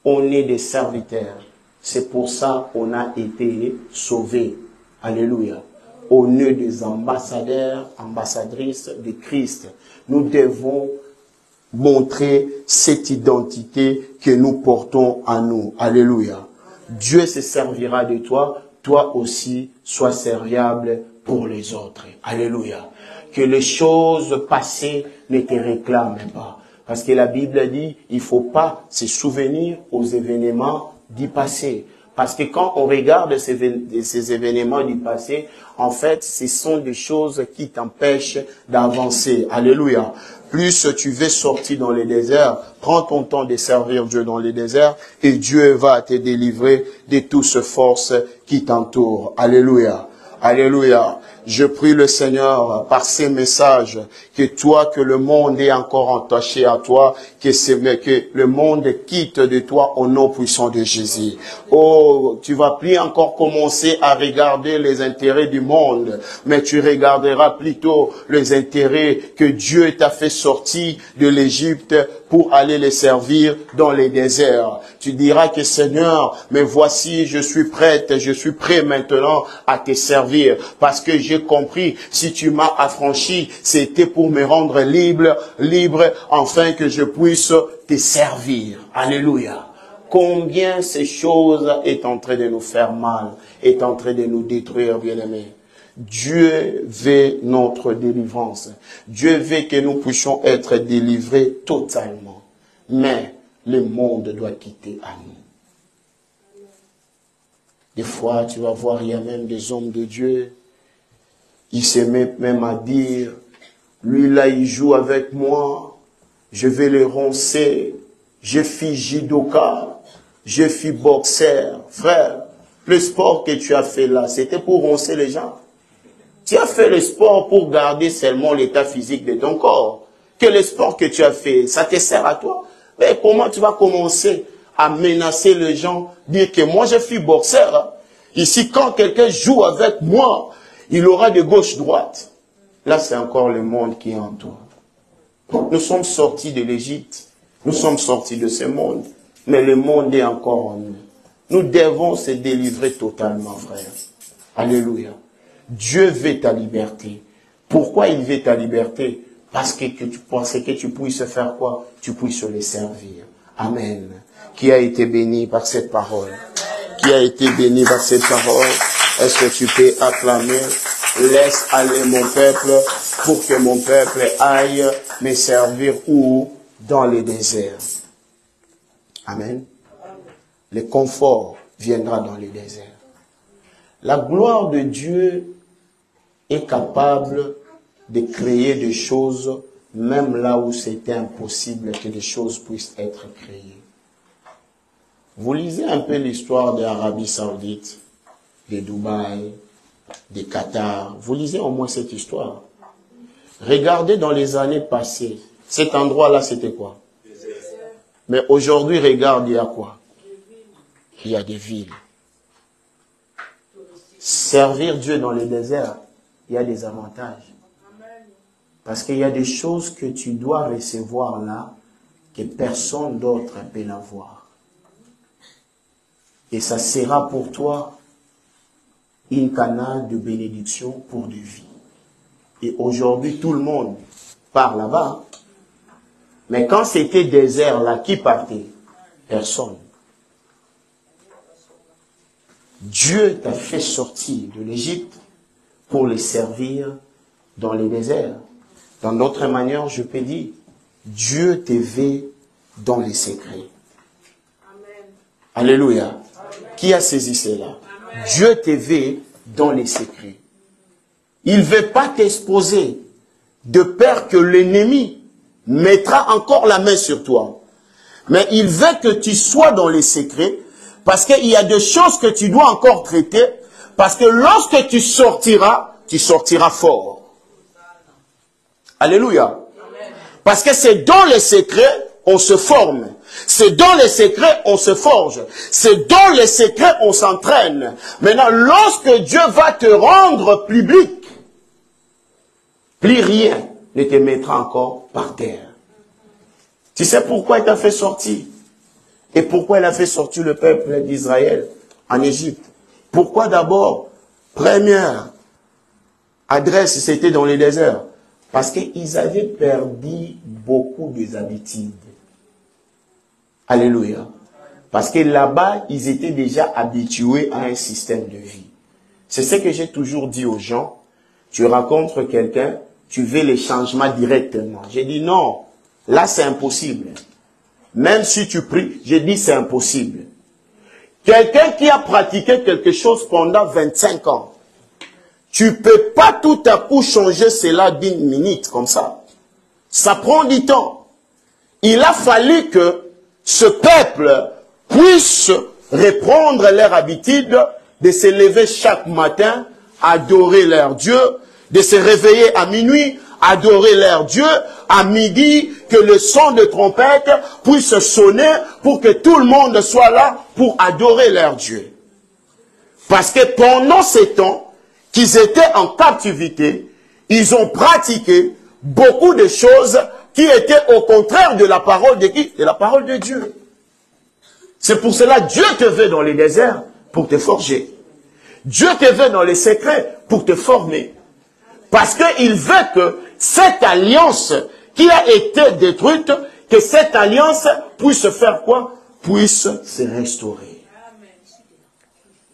On est des serviteurs. C'est pour ça qu'on a été sauvés. Alléluia. Au nom des ambassadeurs, ambassadrices de Christ, nous devons montrer cette identité que nous portons en nous. Alléluia. Dieu se servira de toi, toi aussi sois serviable pour les autres. Alléluia. Que les choses passées ne te réclament pas. Parce que la Bible dit, il ne faut pas se souvenir aux événements du passé. Parce que quand on regarde ces événements du passé, en fait, ce sont des choses qui t'empêchent d'avancer. Alléluia. Plus tu veux sortir dans les déserts, prends ton temps de servir Dieu dans les déserts et Dieu va te délivrer de toutes ces forces qui t'entourent. Alléluia. Alléluia. Je prie le Seigneur par ces messages que toi, que le monde est encore attaché à toi, que le monde quitte de toi au nom puissant de Jésus. Oh, tu vas plus encore commencer à regarder les intérêts du monde, mais tu regarderas plutôt les intérêts que Dieu t'a fait sortir de l'Égypte pour aller les servir dans les déserts. Tu diras que Seigneur, mais voici, je suis prête, je suis prêt maintenant à te servir parce que j'ai compris, si tu m'as affranchi, c'était pour me rendre libre afin que je puisse te servir. Alléluia. Combien ces choses est en train de nous faire mal, est en train de nous détruire, bien-aimés. Dieu veut notre délivrance. Dieu veut que nous puissions être délivrés totalement. Mais le monde doit quitter à nous. Des fois, tu vas voir, il y a même des hommes de Dieu. Ils se mettent même à dire, lui là, il joue avec moi. Je vais le roncer. Je suis judoka. Je suis boxeur. Frère, le sport que tu as fait là, c'était pour roncer les gens. Tu as fait le sport pour garder seulement l'état physique de ton corps. Que le sport que tu as fait, ça te sert à toi. Mais comment tu vas commencer à menacer les gens, dire que moi je suis boxeur. Hein. Ici, quand quelqu'un joue avec moi, il aura de gauche-droite. Là, c'est encore le monde qui est en toi. Nous sommes sortis de l'Égypte. Nous sommes sortis de ce monde. Mais le monde est encore en nous. Nous devons se délivrer totalement, frère. Alléluia. Dieu veut ta liberté. Pourquoi il veut ta liberté? Parce que tu pensais que tu puisses faire quoi? Tu puisses les servir. Amen. Qui a été béni par cette parole? Qui a été béni par cette parole? Est-ce que tu peux acclamer? Laisse aller mon peuple pour que mon peuple aille me servir où? Dans les déserts. Amen. Le confort viendra dans les déserts. La gloire de Dieu est capable de créer des choses, même là où c'était impossible que des choses puissent être créées. Vous lisez un peu l'histoire de l'Arabie Saoudite, de Dubaï, de Qatar. Vous lisez au moins cette histoire. Regardez dans les années passées. Cet endroit-là, c'était quoi? Mais aujourd'hui, regarde, il y a quoi? Il y a des villes. Servir Dieu dans les déserts, il y a des avantages. Parce qu'il y a des choses que tu dois recevoir là, que personne d'autre peut l'avoir. Et ça sera pour toi une canal de bénédiction pour de vie. Et aujourd'hui, tout le monde part là-bas. Mais quand c'était désert là, qui partait? Personne. Dieu t'a fait sortir de l'Égypte pour les servir dans les déserts. Dans d'autres manières, je peux dire, Dieu te veut dans les secrets. Amen. Alléluia. Amen. Qui a saisi cela? Amen. Dieu te veut dans les secrets. Il ne veut pas t'exposer de peur que l'ennemi mettra encore la main sur toi. Mais il veut que tu sois dans les secrets parce qu'il y a des choses que tu dois encore traiter parce que lorsque tu sortiras fort. Alléluia. Parce que c'est dans les secrets on se forme. C'est dans les secrets on se forge. C'est dans les secrets on s'entraîne. Maintenant, lorsque Dieu va te rendre public, plus rien ne te mettra encore par terre. Tu sais pourquoi il t'a fait sortir? Et pourquoi il a fait sortir le peuple d'Israël en Égypte? Pourquoi d'abord, première adresse, c'était dans les déserts? Parce qu'ils avaient perdu beaucoup des habitudes. Alléluia. Parce que là-bas, ils étaient déjà habitués à un système de vie. C'est ce que j'ai toujours dit aux gens. Tu rencontres quelqu'un, tu veux les changements directement. J'ai dit non, là c'est impossible. Même si tu pries, j'ai dit c'est impossible. Quelqu'un qui a pratiqué quelque chose pendant 25 ans, tu ne peux pas tout à coup changer cela d'une minute comme ça. Ça prend du temps. Il a fallu que ce peuple puisse reprendre leur habitude de se lever chaque matin, adorer leur Dieu, de se réveiller à minuit, adorer leur Dieu, à midi, que le son de trompette puisse sonner pour que tout le monde soit là pour adorer leur Dieu. Parce que pendant ces temps qu'ils étaient en captivité, ils ont pratiqué beaucoup de choses qui étaient au contraire de la parole de qui? De la parole de Dieu. C'est pour cela que Dieu te veut dans les déserts pour te forger. Dieu te veut dans les secrets pour te former. Parce qu'il veut que cette alliance qui a été détruite, que cette alliance puisse faire quoi? Puisse se restaurer.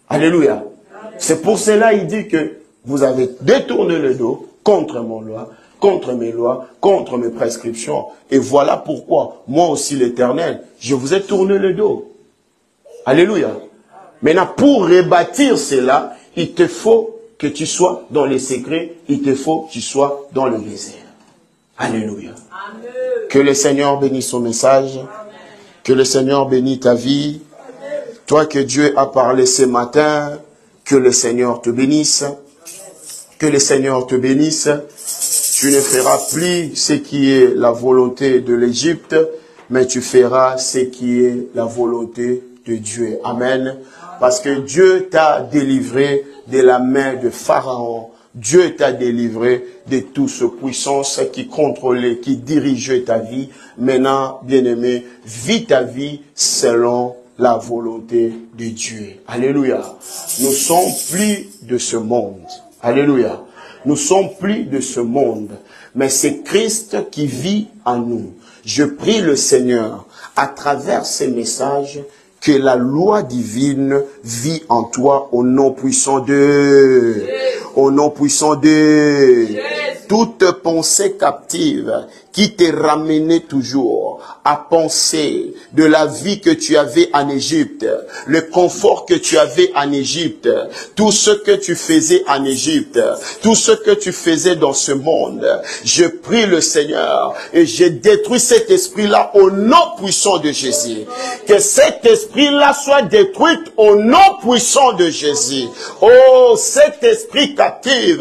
Alléluia. C'est pour cela qu'il dit que vous avez détourné le dos contre mon loi, contre mes lois, contre mes prescriptions. Et voilà pourquoi, moi aussi l'Éternel, je vous ai tourné le dos. Alléluia. Maintenant, pour rebâtir cela, il te faut que tu sois dans les secrets, il te faut que tu sois dans le désert. Alléluia. Amen. Que le Seigneur bénisse son message. Amen. Que le Seigneur bénisse ta vie. Amen. Toi que Dieu a parlé ce matin, que le Seigneur te bénisse. Que le Seigneur te bénisse. Tu ne feras plus ce qui est la volonté de l'Égypte, mais tu feras ce qui est la volonté de Dieu. Amen. Parce que Dieu t'a délivré de la main de Pharaon. Dieu t'a délivré de toute ce puissance qui contrôlait, qui dirigeait ta vie. Maintenant, bien-aimé, vis ta vie selon la volonté de Dieu. Alléluia. Nous sommes plus de ce monde. Alléluia. Nous sommes plus de ce monde. Mais c'est Christ qui vit en nous. Je prie le Seigneur, à travers ces messages, que la loi divine vit en toi au nom puissant de... Au nom puissant de... Toute pensée captive qui t'est ramenée toujours à penser de la vie que tu avais en Égypte, le confort que tu avais en Égypte, tout ce que tu faisais en Égypte, tout ce que tu faisais dans ce monde. Je prie le Seigneur et je détruis cet esprit-là au nom puissant de Jésus. Que cet esprit-là soit détruit au nom puissant de Jésus. Oh, cet esprit captif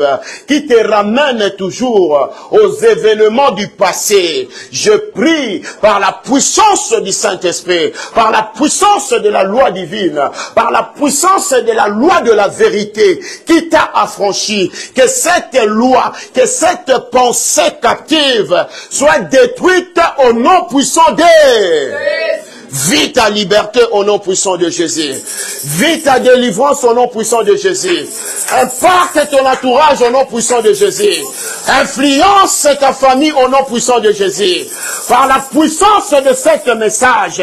qui te ramène toujours aux événements du passé. Je prie par la puissance du Saint-Esprit, par la puissance de la loi divine, par la puissance de la loi de la vérité qui t'a affranchi, que cette loi, que cette pensée captive soit détruite au nom puissant de... Vis ta liberté au nom puissant de Jésus. Vis ta délivrance au nom puissant de Jésus. Impacte ton entourage au nom puissant de Jésus. Influence ta famille au nom puissant de Jésus. Par la puissance de ce message,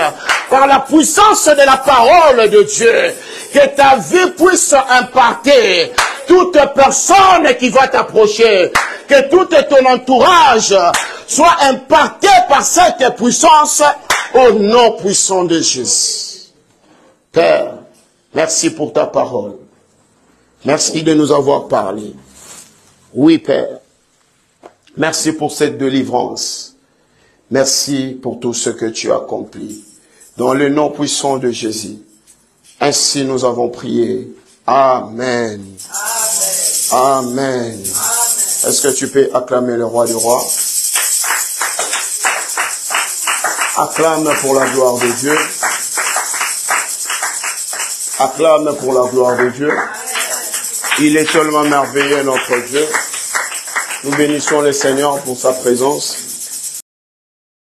par la puissance de la parole de Dieu, que ta vie puisse impacter toute personne qui va t'approcher, que tout ton entourage soit impacté par cette puissance au nom puissant de Jésus. Père, merci pour ta parole. Merci de nous avoir parlé. Oui, Père. Merci pour cette délivrance. Merci pour tout ce que tu as accompli. Dans le nom puissant de Jésus. Ainsi nous avons prié. Amen. Amen. Amen. Est-ce que tu peux acclamer le roi des rois? Acclame pour la gloire de Dieu. Acclame pour la gloire de Dieu. Il est tellement merveilleux, notre Dieu. Nous bénissons le Seigneur pour sa présence.